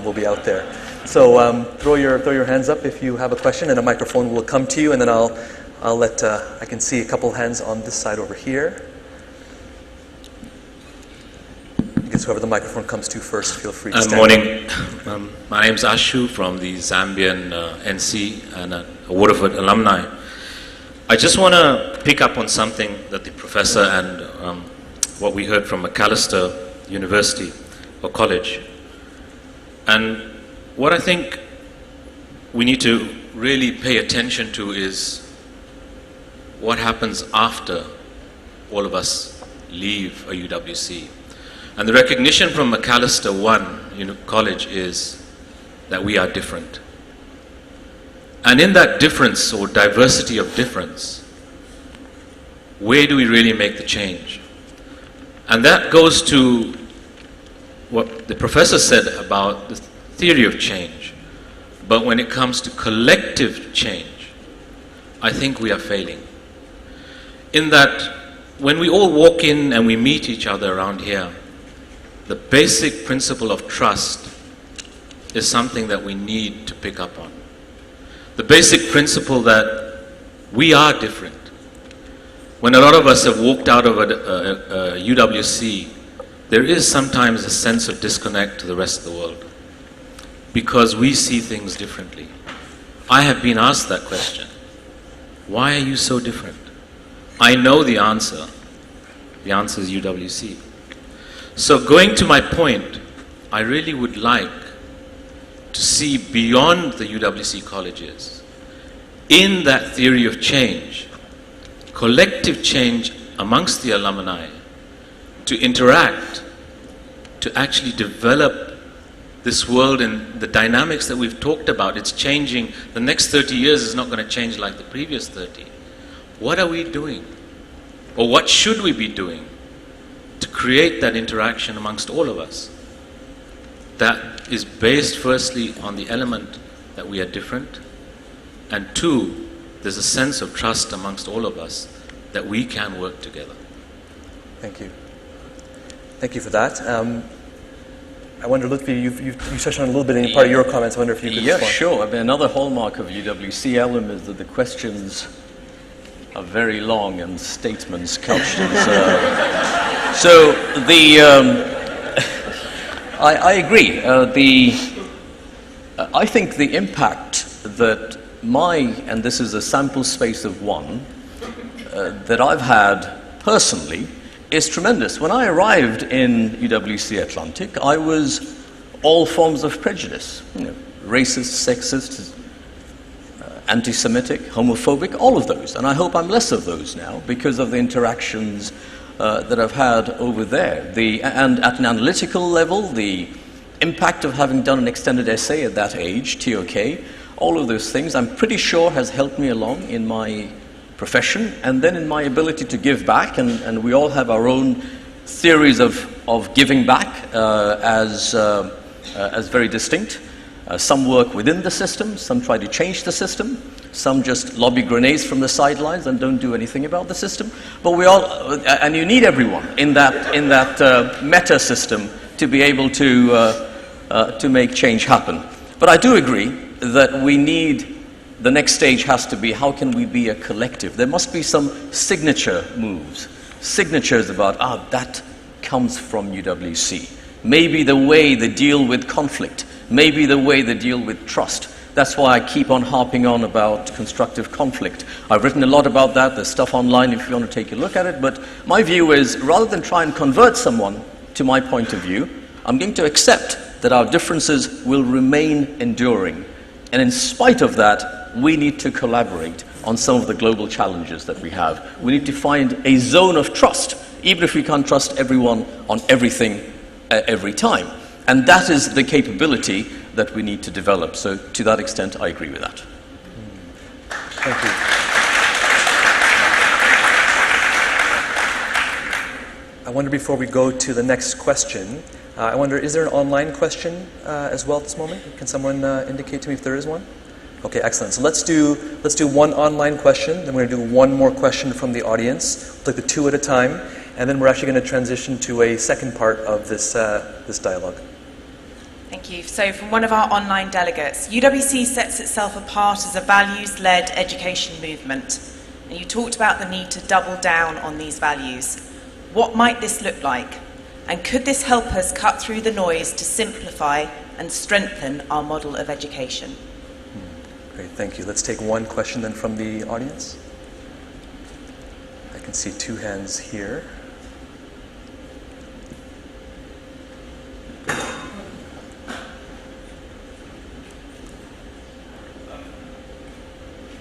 will be out there. So throw your hands up if you have a question, and a microphone will come to you, and then I'll let I can see a couple hands on this side over here. I guess whoever the microphone comes to first, feel free to stand. Morning. My name is Ashu from the Zambian NC and a Waterford alumni. I just want to pick up on something that the professor and what we heard from Macalester University or college. And what I think we need to really pay attention to is what happens after all of us leave a UWC. And the recognition from Macalester College is that we are different. And in that difference, or diversity of difference, where do we really make the change? And that goes to what the professor said about the theory of change. But when it comes to collective change, I think we are failing. In that, when we all walk in and we meet each other around here, the basic principle of trust is something that we need to pick up on. The basic principle that we are different. When a lot of us have walked out of a UWC, there is sometimes a sense of disconnect to the rest of the world because we see things differently. I have been asked that question. Why are you so different? I know the answer. The answer is UWC. So going to my point, I really would like to see beyond the UWC colleges, in that theory of change, collective change amongst the alumni, to interact, to actually develop this world and the dynamics that we've talked about. It's changing. The next 30 years is not going to change like the previous 30. What are we doing? Or what should we be doing to create that interaction amongst all of us that is based firstly on the element that we are different, and two, there's a sense of trust amongst all of us that we can work together. Thank you. Thank you for that. I wonder, Lutfi, you touched on a little bit in part of your comments. I wonder if you could respond. Sure. I mean, another hallmark of UWC element is that the questions are very long and statements couched as so I agree. I think the impact that and this is a sample space of one, that I've had personally is tremendous. When I arrived in UWC Atlantic, I was all forms of prejudice, racist, sexist, anti-Semitic, homophobic, all of those. And I hope I'm less of those now because of the interactions that I've had over there. And at an analytical level, the impact of having done an extended essay at that age, TOK, all of those things, I'm pretty sure has helped me along in my profession and then in my ability to give back. And we all have our own theories of giving back as very distinct. Some work within the system, some try to change the system, some just lobby grenades from the sidelines and don't do anything about the system. But we all, and you need everyone in that meta system to be able to make change happen. But I do agree that the next stage has to be, how can we be a collective? There must be some signature moves, signatures about, that comes from UWC. Maybe the way they deal with conflict, maybe the way they deal with trust, That's why I keep on harping on about constructive conflict. I've written a lot about that. There's stuff online if you want to take a look at it. But my view is, rather than try and convert someone to my point of view, I'm going to accept that our differences will remain enduring. And in spite of that, we need to collaborate on some of the global challenges that we have. We need to find a zone of trust, even if we can't trust everyone on everything every time. And that is the capability that we need to develop. So to that extent, I agree with that. Thank you. I wonder, before we go to the next question, I wonder, is there an online question as well at this moment? Can someone indicate to me if there is one? Okay, excellent. So let's do one online question, then we're going to do one more question from the audience. We'll take the two at a time, and then we're actually going to transition to a second part of this dialogue. Thank you. So from one of our online delegates, UWC sets itself apart as a values-led education movement. And you talked about the need to double down on these values. What might this look like? And could this help us cut through the noise to simplify and strengthen our model of education? Great, thank you. Let's take one question then from the audience. I can see two hands here.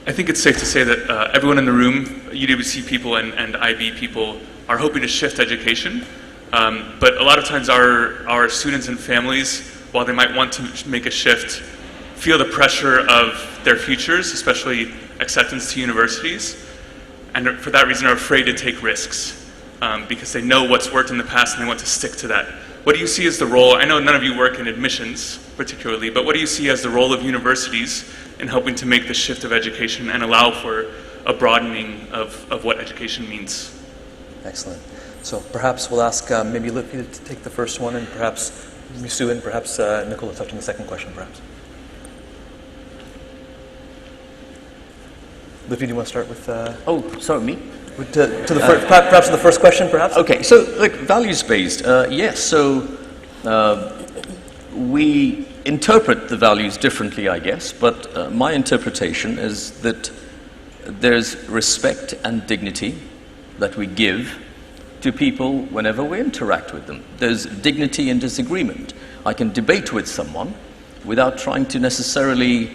I think it's safe to say that everyone in the room, UWC people and IB people, are hoping to shift education. But a lot of times our students and families, while they might want to make a shift, feel the pressure of their futures, especially acceptance to universities, and for that reason are afraid to take risks because they know what's worked in the past and they want to stick to that. What do you see as the role? I know none of you work in admissions particularly, but what do you see as the role of universities in helping to make the shift of education and allow for a broadening of what education means? Excellent. So perhaps we'll ask maybe Lippy to take the first one, and perhaps Misu and perhaps Nicola touch on the second question, perhaps. Lippy, do you want to start with? Oh, sorry, me? Perhaps the first question, perhaps. Okay, so look, values-based. Yes, so we interpret the values differently, I guess, but my interpretation is that there's respect and dignity that we give to people whenever we interact with them. There's dignity in disagreement. I can debate with someone without trying to necessarily,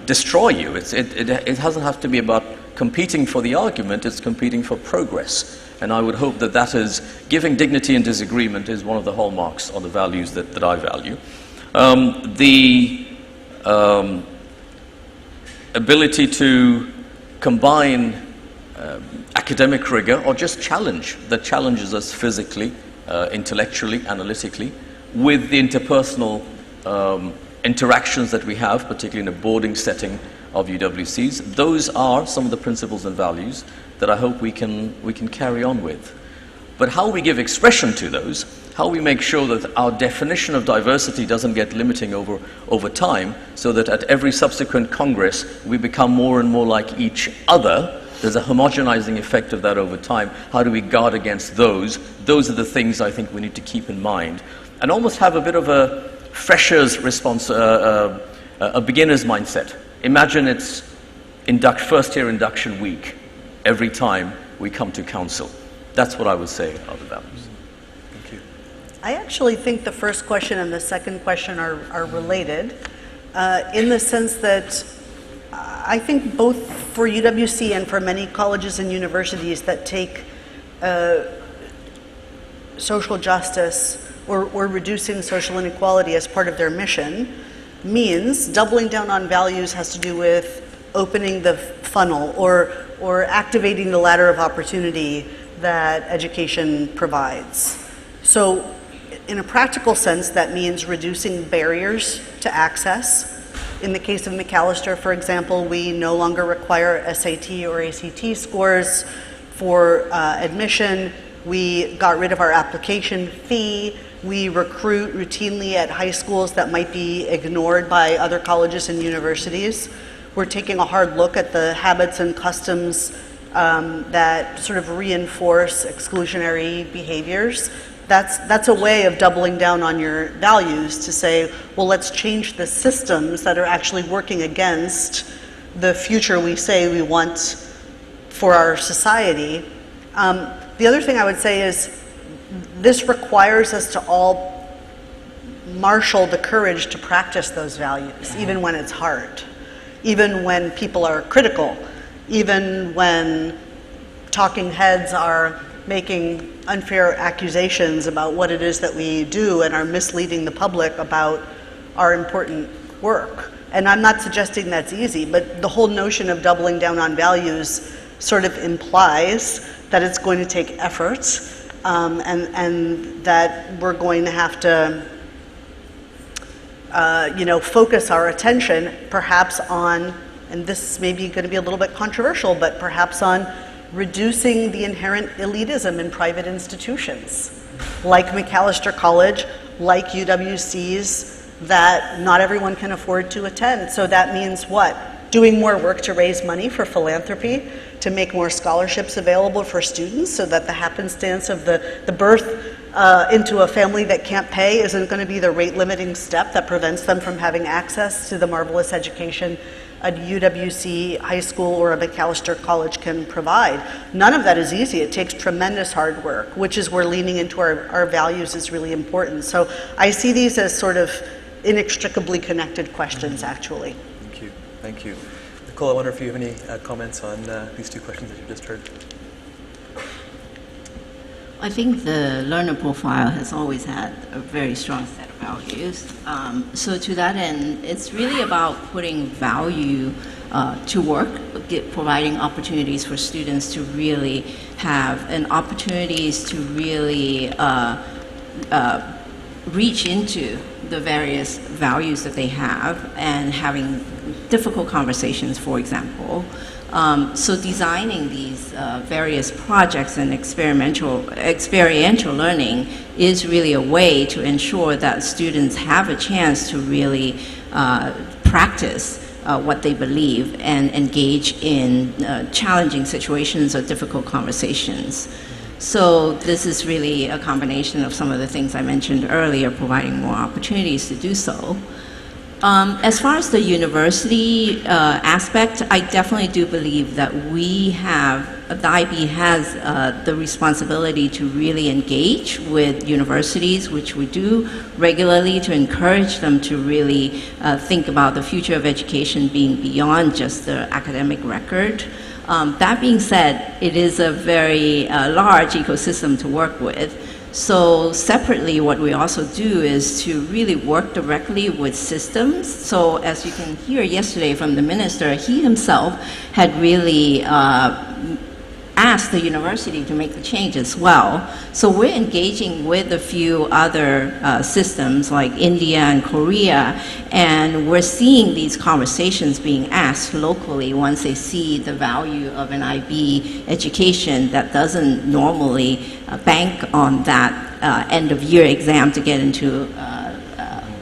destroy you. It doesn't have to be about competing for the argument, it's competing for progress. And I would hope that that is, giving dignity in disagreement is one of the hallmarks or the values that I value. The ability to combine academic rigor or just challenge that challenges us physically, intellectually, analytically, with the interpersonal interactions that we have, particularly in a boarding setting of UWCs. Those are some of the principles and values that I hope we can carry on with. But how we give expression to those, how we make sure that our definition of diversity doesn't get limiting over time, so that at every subsequent Congress we become more and more like each other. There's a homogenizing effect of that over time. How do we guard against those? Those are the things I think we need to keep in mind. And almost have a bit of a fresher's response, a beginner's mindset. Imagine it's first year induction week every time we come to council. That's what I would say are the values. Thank you. I actually think the first question and the second question are related in the sense that I think both for UWC and for many colleges and universities that take social justice or reducing social inequality as part of their mission means doubling down on values has to do with opening the funnel or activating the ladder of opportunity that education provides. So in a practical sense, that means reducing barriers to access. In the case of Macalester, for example, we no longer require SAT or ACT scores for admission. We got rid of our application fee. We recruit routinely at high schools that might be ignored by other colleges and universities. We're taking a hard look at the habits and customs that sort of reinforce exclusionary behaviors. that's a way of doubling down on your values, to say, well, let's change the systems that are actually working against the future we say we want for our society. The other thing I would say is this requires us to all marshal the courage to practice those values, even when it's hard, even when people are critical, even when talking heads are making unfair accusations about what it is that we do and are misleading the public about our important work. And I'm not suggesting that's easy, but the whole notion of doubling down on values sort of implies that it's going to take effort, and that we're going to have to focus our attention perhaps on, and this may be going to be a little bit controversial, but perhaps on reducing the inherent elitism in private institutions, like Macalester College, like UWC's, that not everyone can afford to attend. So that means what? Doing more work to raise money for philanthropy, to make more scholarships available for students, so that the happenstance of the birth into a family that can't pay isn't going to be the rate-limiting step that prevents them from having access to the marvelous education a UWC high school or a Macalester College can provide. None of that is easy. It takes tremendous hard work, which is where leaning into our values is really important. So I see these as sort of inextricably connected questions, actually. Thank you. Thank you. Nicole, I wonder if you have any comments on these two questions that you just heard. I think the learner profile has always had a very strong set of values. So to that end, it's really about putting value to work, providing opportunities for students to really have, and opportunities to really reach into the various values that they have, and having difficult conversations, for example. So designing these various projects and experiential learning is really a way to ensure that students have a chance to really practice what they believe and engage in challenging situations or difficult conversations. So this is really a combination of some of the things I mentioned earlier, providing more opportunities to do so. As far as the university aspect, I definitely do believe that the IB has the responsibility to really engage with universities, which we do regularly, to encourage them to really think about the future of education being beyond just the academic record. That being said, it is a very large ecosystem to work with. So separately, what we also do is to really work directly with systems. So as you can hear yesterday from the minister, he himself had really asked the university to make the change as well. So we're engaging with a few other systems like India and Korea, and we're seeing these conversations being asked locally once they see the value of an IB education that doesn't normally bank on that end-of-year exam to get into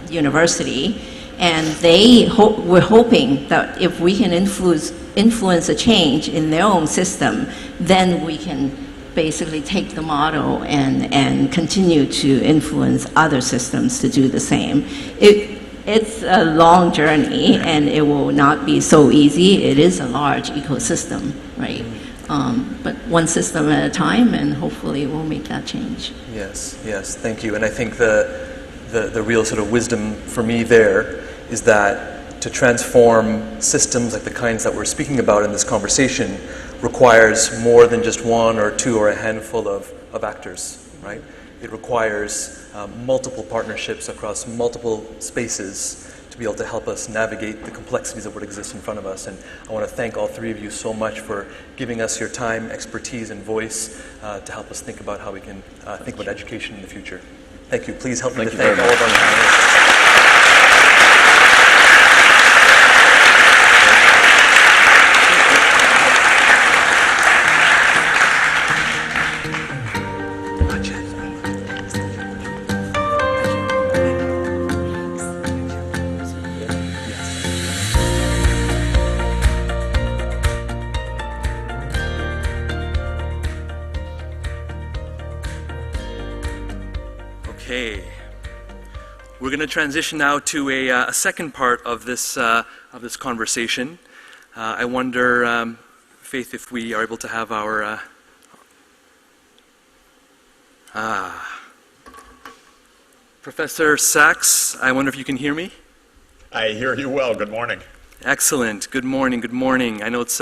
university. And we're hoping that if we can influence a change in their own system, then we can basically take the model and continue to influence other systems to do the same. It's a long journey, and it will not be so easy. It is a large ecosystem, right? But one system at a time, and hopefully we'll make that change. Yes, thank you. And I think the real sort of wisdom for me there is that to transform systems like the kinds that we're speaking about in this conversation requires more than just one or two or a handful of actors, right? It requires multiple partnerships across multiple spaces to be able to help us navigate the complexities of what exists in front of us. And I want to thank all three of you so much for giving us your time, expertise, and voice to help us think about how we can think about education in the future. Thank you. Please help me to thank all of our panelists. We're going to transition now to a second part of this conversation. I wonder, Faith, if we are able to have our... Professor Sachs, I wonder if you can hear me? I hear you well. Good morning. Excellent. Good morning. Good morning. I know it's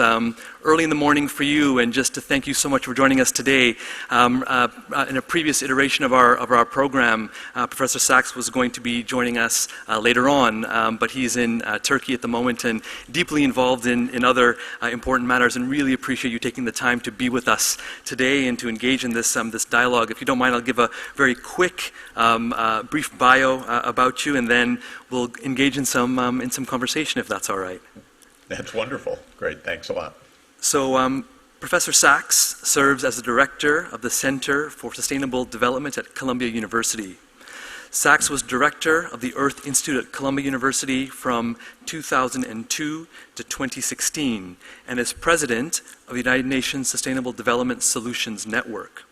early in the morning for you, and just to thank you so much for joining us today. In a previous iteration of our program, Professor Sachs was going to be joining us later on, but he's in Turkey at the moment and deeply involved in other important matters, and really appreciate you taking the time to be with us today and to engage in this dialogue. If you don't mind, I'll give a very quick, brief bio about you, and then we'll engage in some conversation, if that's all right. That's wonderful. Great. Thanks a lot. So Professor Sachs serves as the director of the Center for Sustainable Development at Columbia University. Sachs was director of the Earth Institute at Columbia University from 2002 to 2016 and is president of the United Nations Sustainable Development Solutions Network.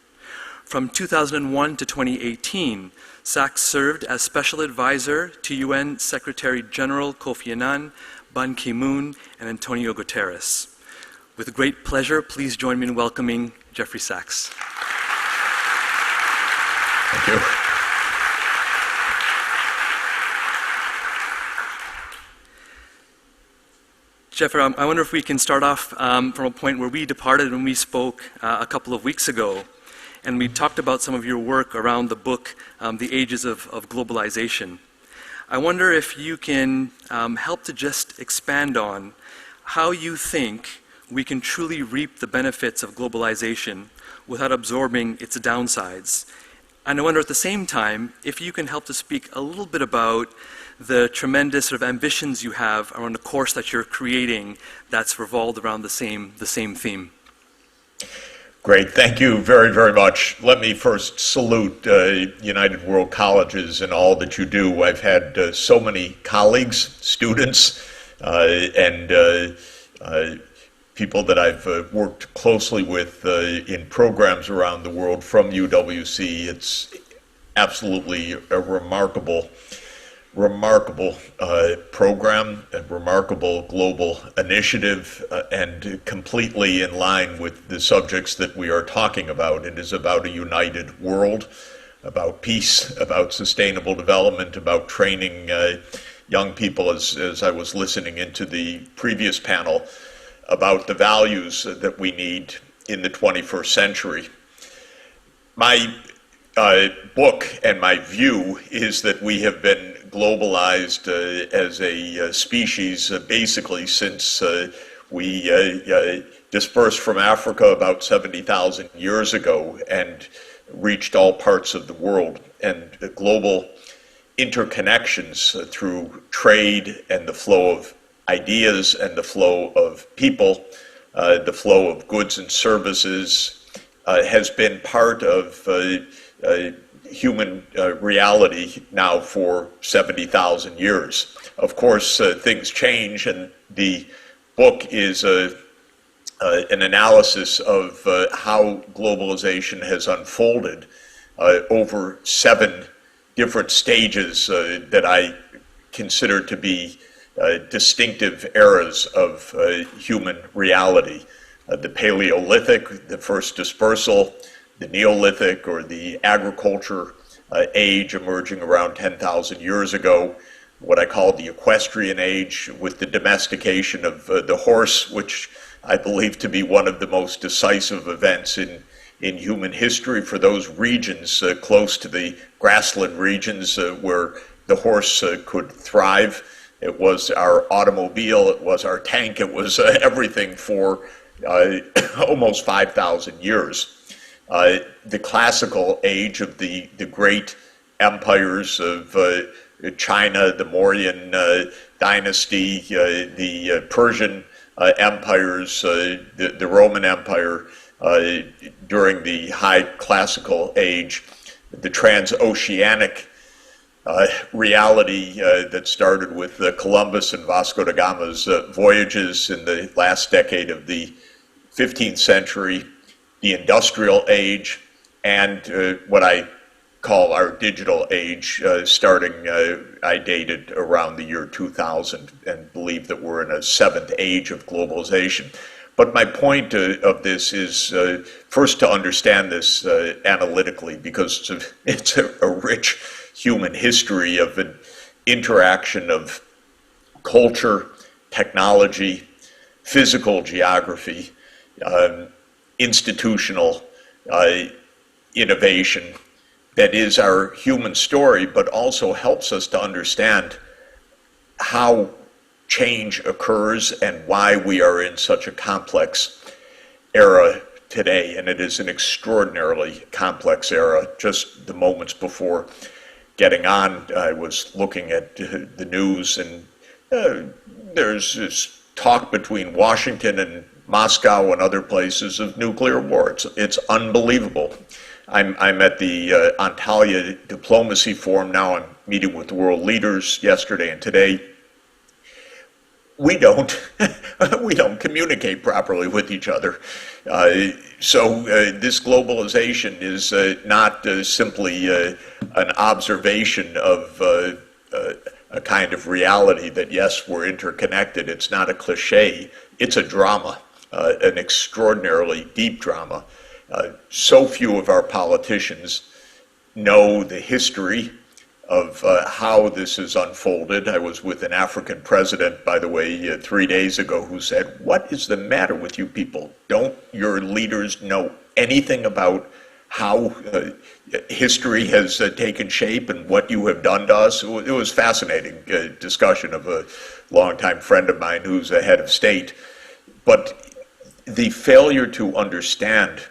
From 2001 to 2018, Sachs served as special advisor to UN Secretary General Kofi Annan, Ban Ki-moon, and Antonio Guterres. With great pleasure, please join me in welcoming Jeffrey Sachs. Thank you. Jeffrey, I wonder if we can start off from a point where we departed when we spoke a couple of weeks ago. And we talked about some of your work around the book, The Ages of Globalization. I wonder if you can help to just expand on how you think we can truly reap the benefits of globalization without absorbing its downsides. And I wonder at the same time if you can help to speak a little bit about the tremendous sort of ambitions you have around the course that you're creating that's revolved around the same theme. Great. Thank you very, very much. Let me first salute United World Colleges and all that you do. I've had so many colleagues, students, and people that I've worked closely with in programs around the world from UWC. It's absolutely a remarkable program, a remarkable global initiative, and completely in line with the subjects that we are talking about. It is about a united world, about peace, about sustainable development, about training young people, as I was listening into the previous panel, about the values that we need in the 21st century. My book and my view is that we have been globalized as a species basically since we dispersed from Africa about 70,000 years ago and reached all parts of the world. And the global interconnections through trade and the flow of ideas and the flow of people, the flow of goods and services has been part of human reality now for 70,000 years. Of course, things change, and the book is an analysis of how globalization has unfolded over 7 different stages that I consider to be distinctive eras of human reality. The Paleolithic, the first dispersal, the Neolithic or the agriculture age emerging around 10,000 years ago, what I call the equestrian age with the domestication of the horse, which I believe to be one of the most decisive events in human history for those regions close to the grassland regions where the horse could thrive. It was our automobile, it was our tank, it was everything for almost 5,000 years. The classical age of the great empires of China, the Mauryan dynasty, the Persian empires, the Roman Empire during the high classical age, the transoceanic reality that started with Columbus and Vasco da Gama's voyages in the last decade of the 15th century, the industrial age, and what I call our digital age, starting, I dated around the year 2000 and believe that we're in a seventh age of globalization. But my point of this is first to understand this analytically, because it's a rich human history of an interaction of culture, technology, physical geography, institutional innovation that is our human story, but also helps us to understand how change occurs and why we are in such a complex era today. And it is an extraordinarily complex era. Just the moments before getting on, I was looking at the news, and there's this talk between Washington and Moscow and other places of nuclear war. It's unbelievable. I'm at the Antalya Diplomacy Forum now. I'm meeting with world leaders yesterday and today. We don't communicate properly with each other. So this globalization is not simply an observation of a kind of reality that, yes, we're interconnected. It's not a cliche. It's a drama, an extraordinarily deep drama. So few of our politicians know the history of how this has unfolded. I was with an African president, by the way, 3 days ago, who said, "What is the matter with you people? Don't your leaders know anything about how history has taken shape and what you have done to us?" It was fascinating discussion of a longtime friend of mine who's a head of state. But the failure to understand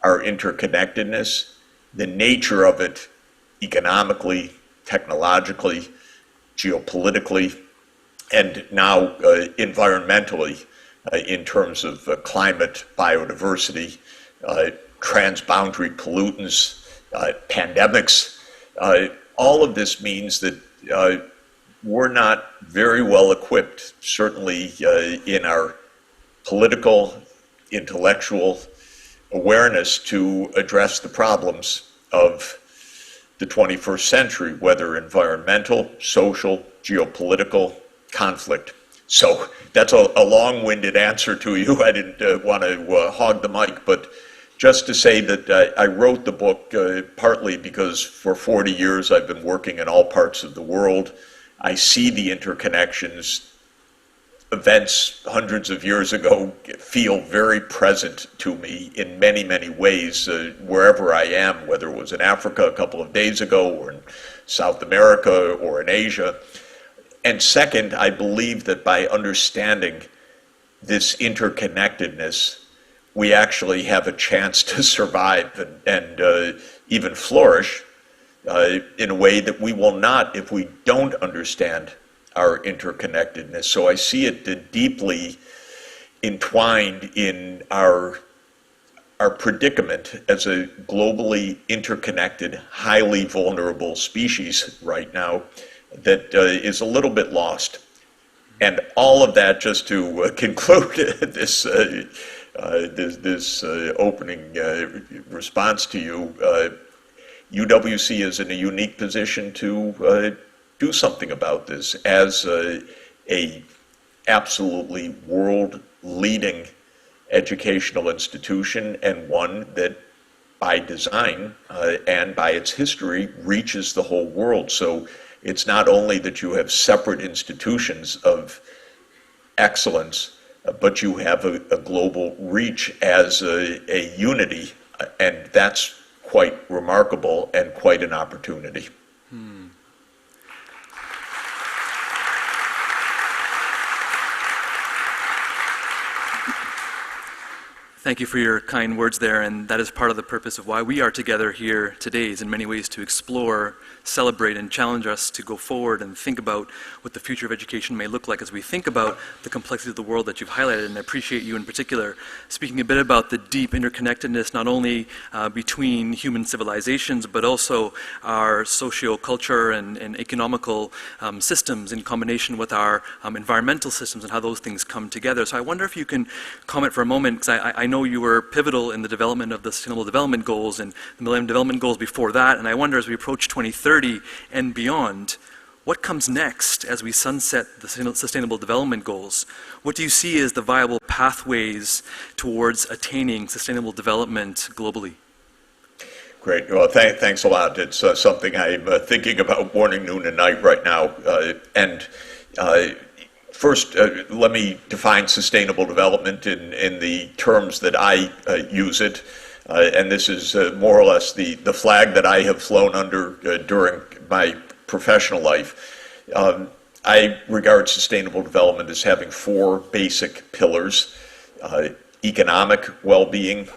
our interconnectedness, the nature of it economically, technologically, geopolitically, and now environmentally in terms of climate, biodiversity, transboundary pollutants, pandemics. All of this means that we're not very well equipped, certainly in our political, intellectual awareness, to address the problems of the 21st century, whether environmental, social, geopolitical, conflict. So that's a long-winded answer to you. I didn't want to hog the mic, but just to say that I wrote the book partly because for 40 years I've been working in all parts of the world. I see the interconnections. Events hundreds of years ago feel very present to me in many, many ways, wherever I am, whether it was in Africa a couple of days ago, or in South America, or in Asia. And second, I believe that by understanding this interconnectedness, we actually have a chance to survive and even flourish in a way that we will not if we don't understand our interconnectedness. So I see it deeply entwined in our predicament as a globally interconnected, highly vulnerable species right now that is a little bit lost. And all of that, just to conclude this opening response to you, UWC is in a unique position to do something about this as a absolutely world-leading educational institution, and one that by design and by its history reaches the whole world. So it's not only that you have separate institutions of excellence, but you have a global reach as a unity, and that's quite remarkable and quite an opportunity. Thank you for your kind words there, and that is part of the purpose of why we are together here today, is in many ways to explore, celebrate, and challenge us to go forward and think about what the future of education may look like as we think about the complexity of the world that you've highlighted. And I appreciate you in particular speaking a bit about the deep interconnectedness, not only between human civilizations, but also our socio-culture and economical systems in combination with our environmental systems and how those things come together. So I wonder if you can comment for a moment, because I know you were pivotal in the development of the Sustainable Development Goals and the Millennium Development Goals before that, and I wonder, as we approach 2030 and beyond, what comes next as we sunset the Sustainable Development Goals? What do you see as the viable pathways towards attaining sustainable development globally? Great. Well, thanks a lot. It's something I'm thinking about morning, noon, and night right now. First, let me define sustainable development in the terms that I use it. And this is more or less the flag that I have flown under during my professional life. I regard sustainable development as having four basic pillars: economic well-being,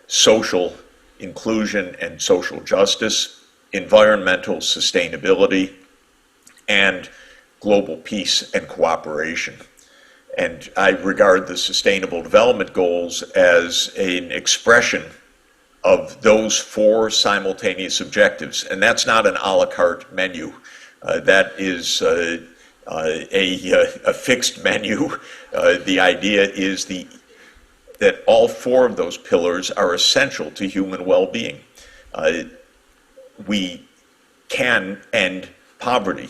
social inclusion and social justice, environmental sustainability, and global peace and cooperation. And I regard the Sustainable Development Goals as an expression of those four simultaneous objectives. And that's not an a la carte menu. That is a fixed menu. The idea is that all four of those pillars are essential to human well-being. We can end poverty.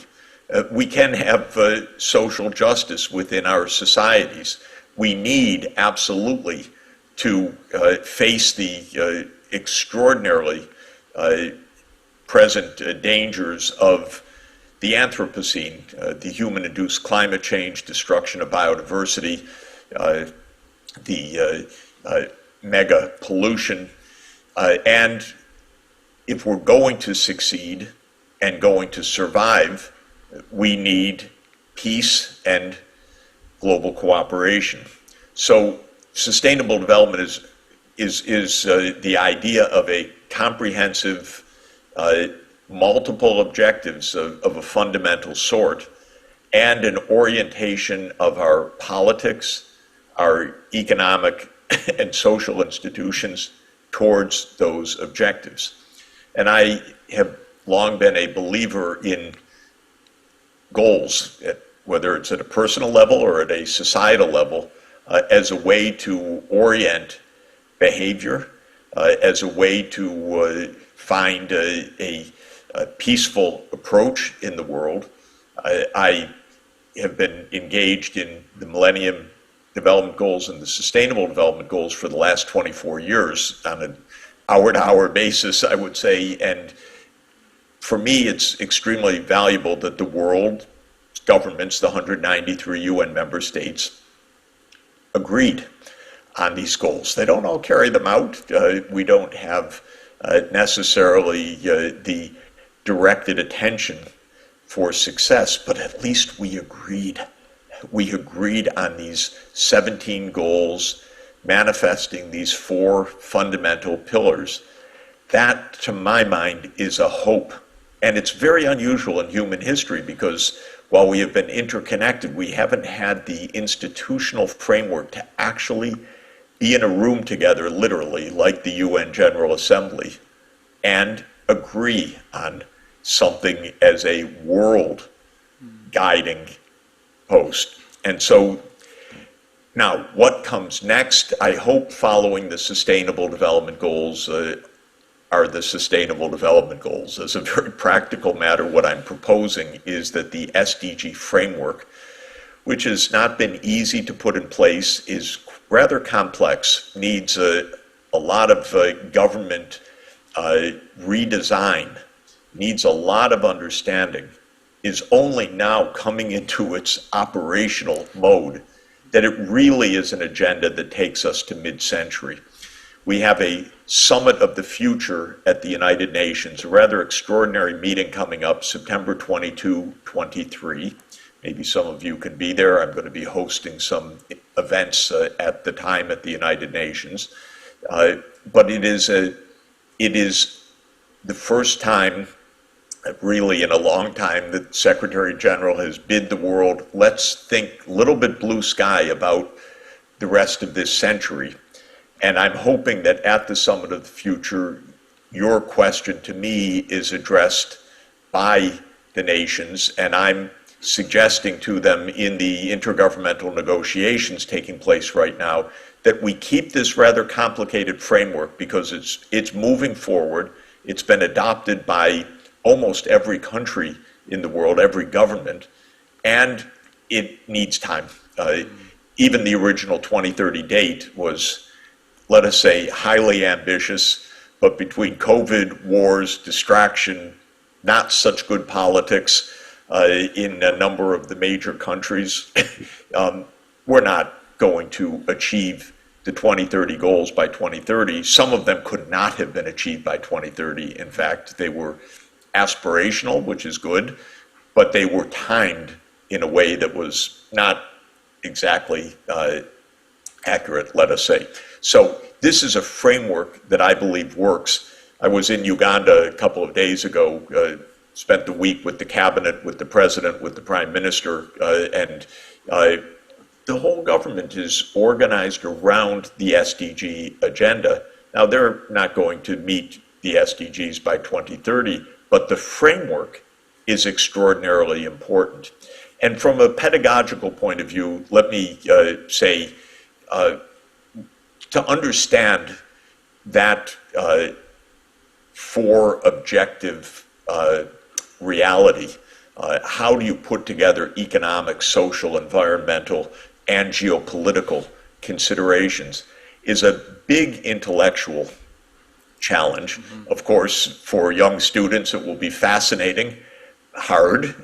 We can have social justice within our societies. We need absolutely to face the extraordinarily present dangers of the Anthropocene, the human-induced climate change, destruction of biodiversity, the mega pollution, and if we're going to succeed and going to survive, we need peace and global cooperation. So sustainable development is the idea of a comprehensive, multiple objectives of a fundamental sort, and an orientation of our politics, our economic and social institutions towards those objectives. And I have long been a believer in goals, whether it's at a personal level or at a societal level, as a way to orient behavior, as a way to find a peaceful approach in the world. I have been engaged in the Millennium Development Goals and the Sustainable Development Goals for the last 24 years on an hour-to-hour basis, I would say, and for me it's extremely valuable that the world governments, the 193 UN member states, agreed on these goals. They don't all carry them out. We don't have necessarily the directed attention for success, but at least we agreed. We agreed on these 17 goals manifesting these four fundamental pillars. That, to my mind, is a hope. And it's very unusual in human history because while we have been interconnected, we haven't had the institutional framework to actually be in a room together, literally, like the UN General Assembly, and agree on something as a world guiding post. And so now what comes next? I hope following the Sustainable Development Goals are the Sustainable Development Goals. As a very practical matter, what I'm proposing is that the SDG framework, which has not been easy to put in place, is rather complex, needs a lot of government redesign, needs a lot of understanding, is only now coming into its operational mode, that it really is an agenda that takes us to mid-century. We have a Summit of the Future at the United Nations, a rather extraordinary meeting coming up September 22, 23. Maybe some of you can be there. I'm going to be hosting some events at the time at the United Nations. But it is the first time, really in a long time, that Secretary General has bid the world, let's think a little bit blue sky about the rest of this century. And I'm hoping that at the Summit of the Future, your question to me is addressed by the nations, and I'm suggesting to them in the intergovernmental negotiations taking place right now that we keep this rather complicated framework because it's moving forward. It's been adopted by almost every country in the world, every government, and it needs time. Even the original 2030 date was, let us say, highly ambitious, but between COVID, wars, distraction, not such good politics in a number of the major countries, we're not going to achieve the 2030 goals by 2030. Some of them could not have been achieved by 2030. In fact, they were aspirational, which is good, but they were timed in a way that was not exactly accurate, let us say. So this is a framework that I believe works. I was in Uganda a couple of days ago, spent the week with the cabinet, with the president, with the prime minister, and the whole government is organized around the SDG agenda. Now, they're not going to meet the SDGs by 2030, but the framework is extraordinarily important. And from a pedagogical point of view, let me say, to understand that for objective reality, how do you put together economic, social, environmental, and geopolitical considerations is a big intellectual challenge. Of course, for young students, it will be fascinating, hard,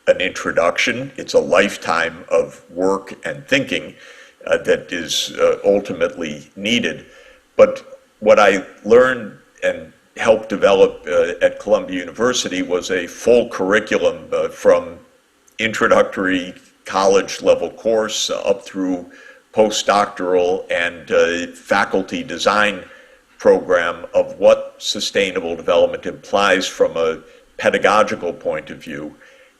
an introduction. It's a lifetime of work and thinking that is ultimately needed. But what I learned and helped develop at Columbia University was a full curriculum from introductory college level course up through postdoctoral and faculty design program of what sustainable development implies from a pedagogical point of view.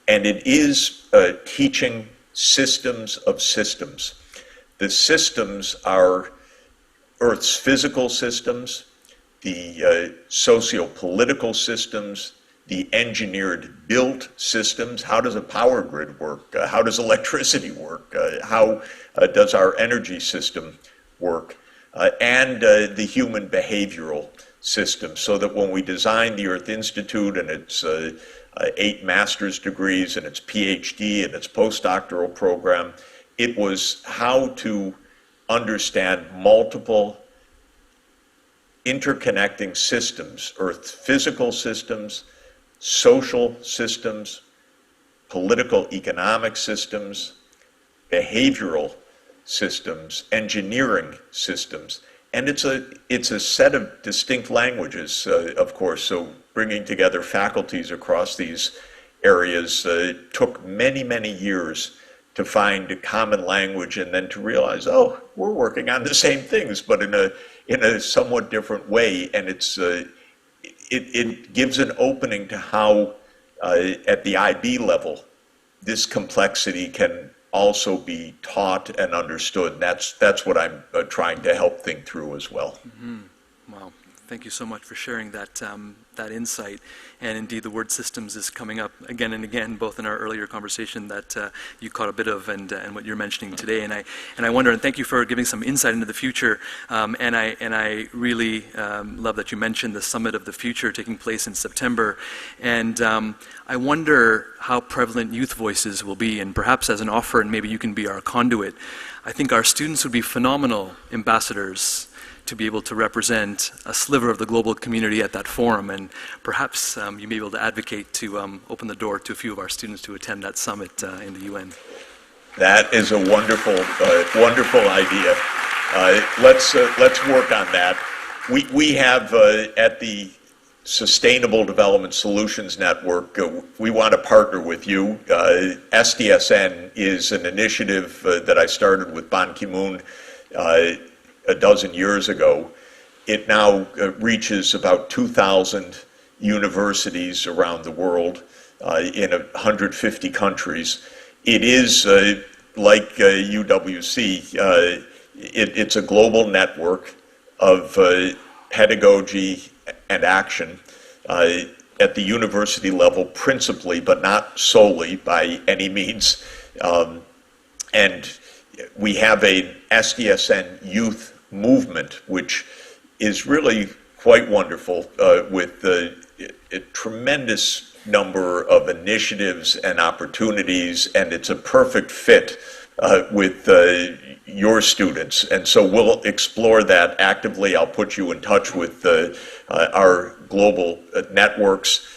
And it is teaching systems of systems. The systems are Earth's physical systems, the socio-political systems, the engineered built systems. How does a power grid work? How does electricity work? How does our energy system work? And the human behavioral system, so that when we designed the Earth Institute and its 8 master's degrees and its PhD and its postdoctoral program, it was how to understand multiple interconnecting systems, Earth's physical systems, social systems, political economic systems, behavioral systems, engineering systems. And it's a set of distinct languages, of course, so bringing together faculties across these areas took many, many years to find a common language and then to realize, oh, we're working on the same things, but in a somewhat different way. And it gives an opening to how, at the IB level, this complexity can also be taught and understood. That's what I'm trying to help think through as well. Mm-hmm. Wow. Thank you so much for sharing that insight. And indeed, the word systems is coming up again and again, both in our earlier conversation that you caught a bit of and what you're mentioning today. And I wonder, and thank you for giving some insight into the future. And I really love that you mentioned the Summit of the Future taking place in September. And I wonder how prevalent youth voices will be, and perhaps as an offer, and maybe you can be our conduit. I think our students would be phenomenal ambassadors to be able to represent a sliver of the global community at that forum, and perhaps you may be able to advocate to open the door to a few of our students to attend that summit in the UN. That is a wonderful, wonderful idea. Let's work on that. We have at the Sustainable Development Solutions Network, we want to partner with you. SDSN is an initiative that I started with Ban Ki-moon a dozen years ago. It now reaches about 2,000 universities around the world in 150 countries. It is like UWC, it's a global network of pedagogy and action at the university level principally, but not solely by any means. And we have an SDSN youth movement, which is really quite wonderful, with a tremendous number of initiatives and opportunities, and it's a perfect fit with your students. And so we'll explore that actively. I'll put you in touch with our global networks.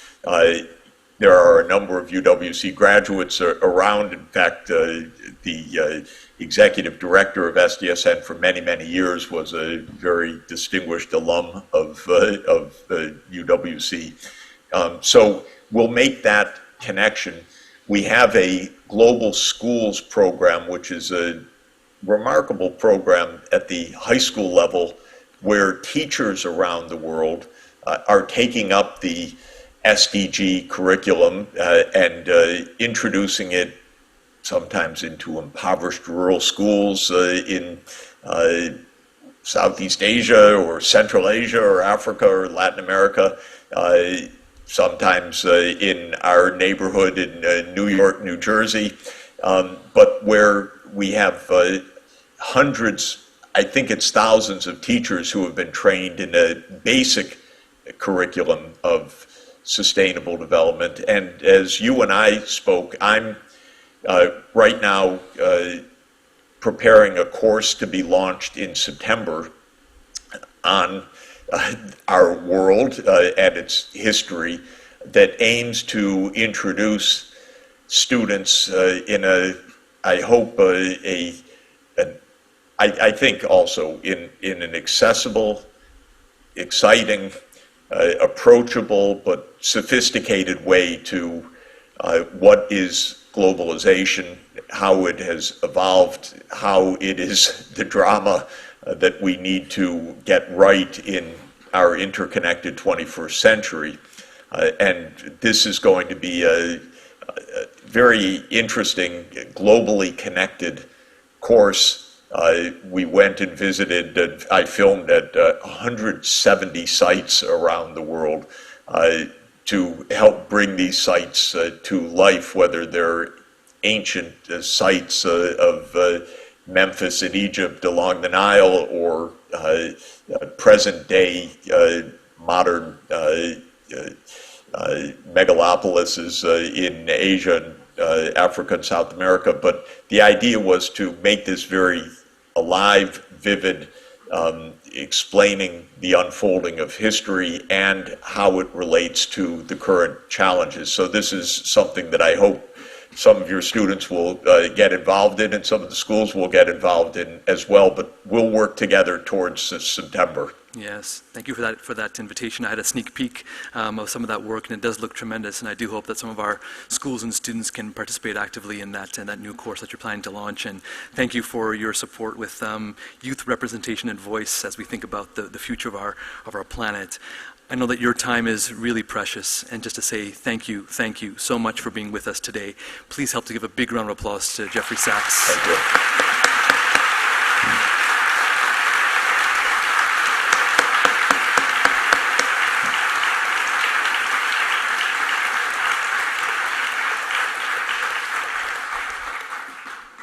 There are a number of UWC graduates around. In fact, the executive director of SDSN for many, many years was a very distinguished alum of UWC. So we'll make that connection. We have a global schools program, which is a remarkable program at the high school level, where teachers around the world are taking up the SDG curriculum and introducing it sometimes into impoverished rural schools in Southeast Asia or Central Asia or Africa or Latin America, sometimes in our neighborhood in New York, New Jersey, but where we have hundreds, I think it's thousands of teachers who have been trained in a basic curriculum of sustainable development. And as you and I spoke, I'm right now preparing a course to be launched in September on our world and its history, that aims to introduce students in a, I hope, I think also in an accessible, exciting, approachable but sophisticated way to what is globalization, how it has evolved, how it is the drama that we need to get right in our interconnected 21st century. And this is going to be a very interesting, globally connected course. We went and visited, I filmed at 170 sites around the world to help bring these sites to life, whether they're ancient sites of Memphis in Egypt along the Nile, or present day modern megalopolises in Asia, Africa, and South America. But the idea was to make this very alive, vivid, explaining the unfolding of history and how it relates to the current challenges. So this is something that I hope some of your students will get involved in, and some of the schools will get involved in as well, but we'll work together towards September. Yes, thank you for that invitation. I had a sneak peek of some of that work, and it does look tremendous, and I do hope that some of our schools and students can participate actively in that new course that you're planning to launch. And thank you for your support with youth representation and voice as we think about the future of our planet. I know that your time is really precious, and just to say thank you so much for being with us today. Please help to give a big round of applause to Jeffrey Sachs. Thank you.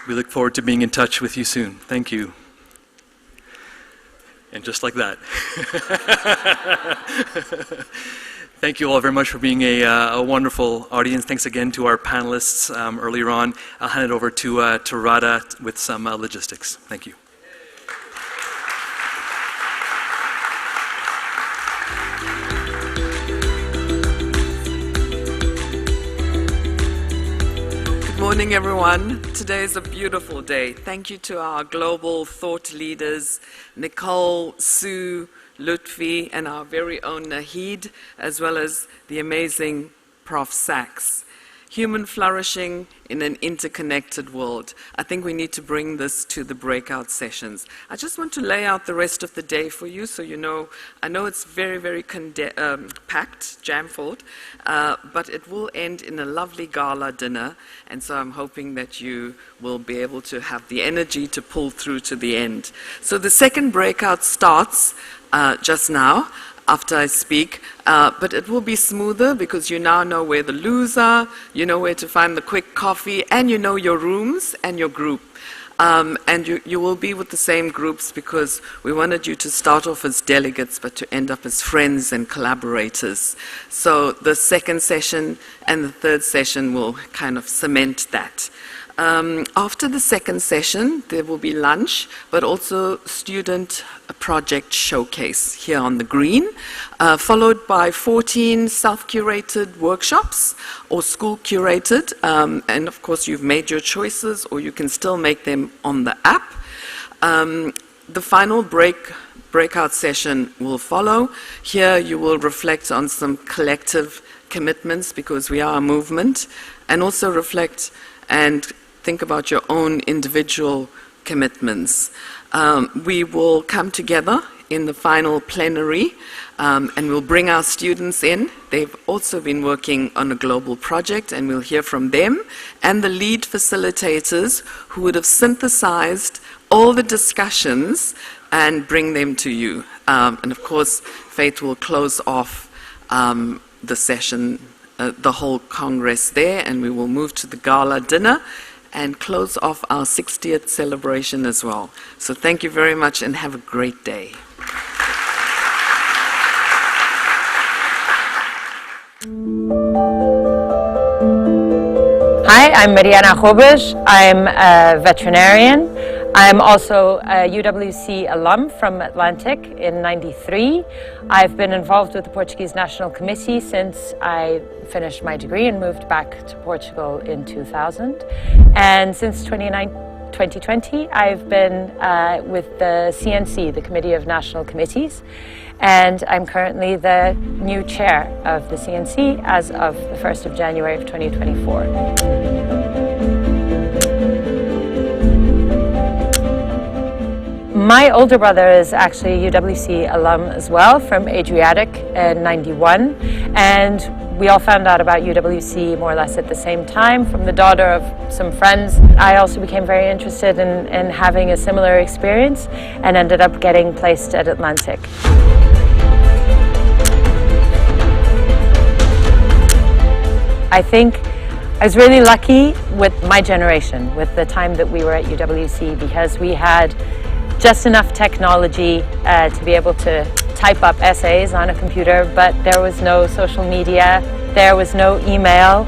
We look forward to being in touch with you soon. Thank you. And just like that. Thank you all very much for being a wonderful audience. Thanks again to our panelists earlier on. I'll hand it over to Radha with some logistics. Thank you. Good morning, everyone. Today is a beautiful day. Thank you to our global thought leaders, Nicole, Sue, Lutfi, and our very own Nahid, as well as the amazing Prof. Sachs. Human flourishing in an interconnected world. I think we need to bring this to the breakout sessions. I just want to lay out the rest of the day for you so you know. I know it's very, very packed, jam-filled, but it will end in a lovely gala dinner, and so I'm hoping that you will be able to have the energy to pull through to the end. So the second breakout starts just now, after I speak, but it will be smoother because you now know where the loos are, you know where to find the quick coffee, and you know your rooms and your group. And you will be with the same groups because we wanted you to start off as delegates but to end up as friends and collaborators. So the second session and the third session will kind of cement that. After the second session, there will be lunch, but also student project showcase here on the green, followed by 14 self-curated workshops or school-curated. And of course, you've made your choices, or you can still make them on the app. The final breakout session will follow. Here, you will reflect on some collective commitments because we are a movement, and also reflect and think about your own individual commitments. We will come together in the final plenary and we'll bring our students in. They've also been working on a global project, and we'll hear from them and the lead facilitators who would have synthesized all the discussions and bring them to you. And of course, Faith will close off the session, the whole Congress there, and we will move to the gala dinner and close off our 60th celebration as well. So thank you very much and have a great day. Hi, I'm Mariana Gomes. I'm a veterinarian. I'm also a UWC alum from Atlantic in '93. I've been involved with the Portuguese National Committee since I finished my degree and moved back to Portugal in 2000. And since 2020, I've been with the CNC, the Committee of National Committees, and I'm currently the new chair of the CNC as of the 1st of January of 2024. My older brother is actually a UWC alum as well, from Adriatic in '91, and we all found out about UWC more or less at the same time from the daughter of some friends. I also became very interested in having a similar experience and ended up getting placed at Atlantic. I think I was really lucky with my generation, with the time that we were at UWC, because we had just enough technology to be able to type up essays on a computer, but there was no social media, there was no email,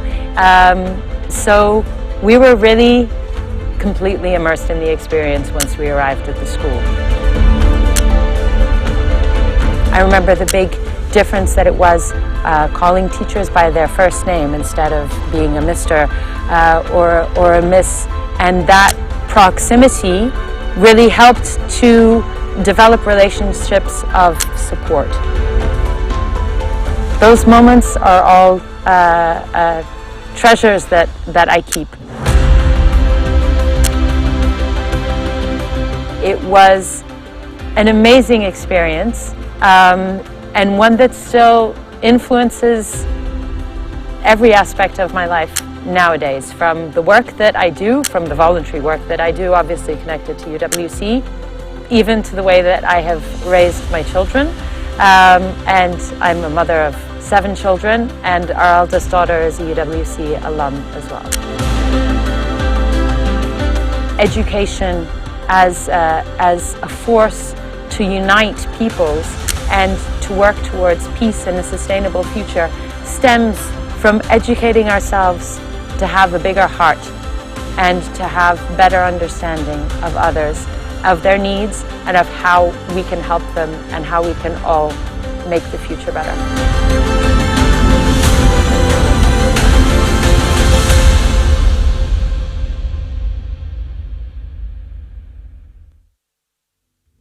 so we were really completely immersed in the experience once we arrived at the school. I remember the big difference that it was calling teachers by their first name instead of being a Mr. Or a Miss, and that proximity really helped to develop relationships of support. Those moments are all treasures that I keep. It was an amazing experience, and one that still influences every aspect of my life nowadays, from the work that I do, from the voluntary work that I do, obviously connected to UWC, even to the way that I have raised my children. And I'm a mother of 7 children, and our eldest daughter is a UWC alum as well. Education as a force to unite peoples and to work towards peace and a sustainable future stems from educating ourselves to have a bigger heart and to have better understanding of others, of their needs, and of how we can help them and how we can all make the future better.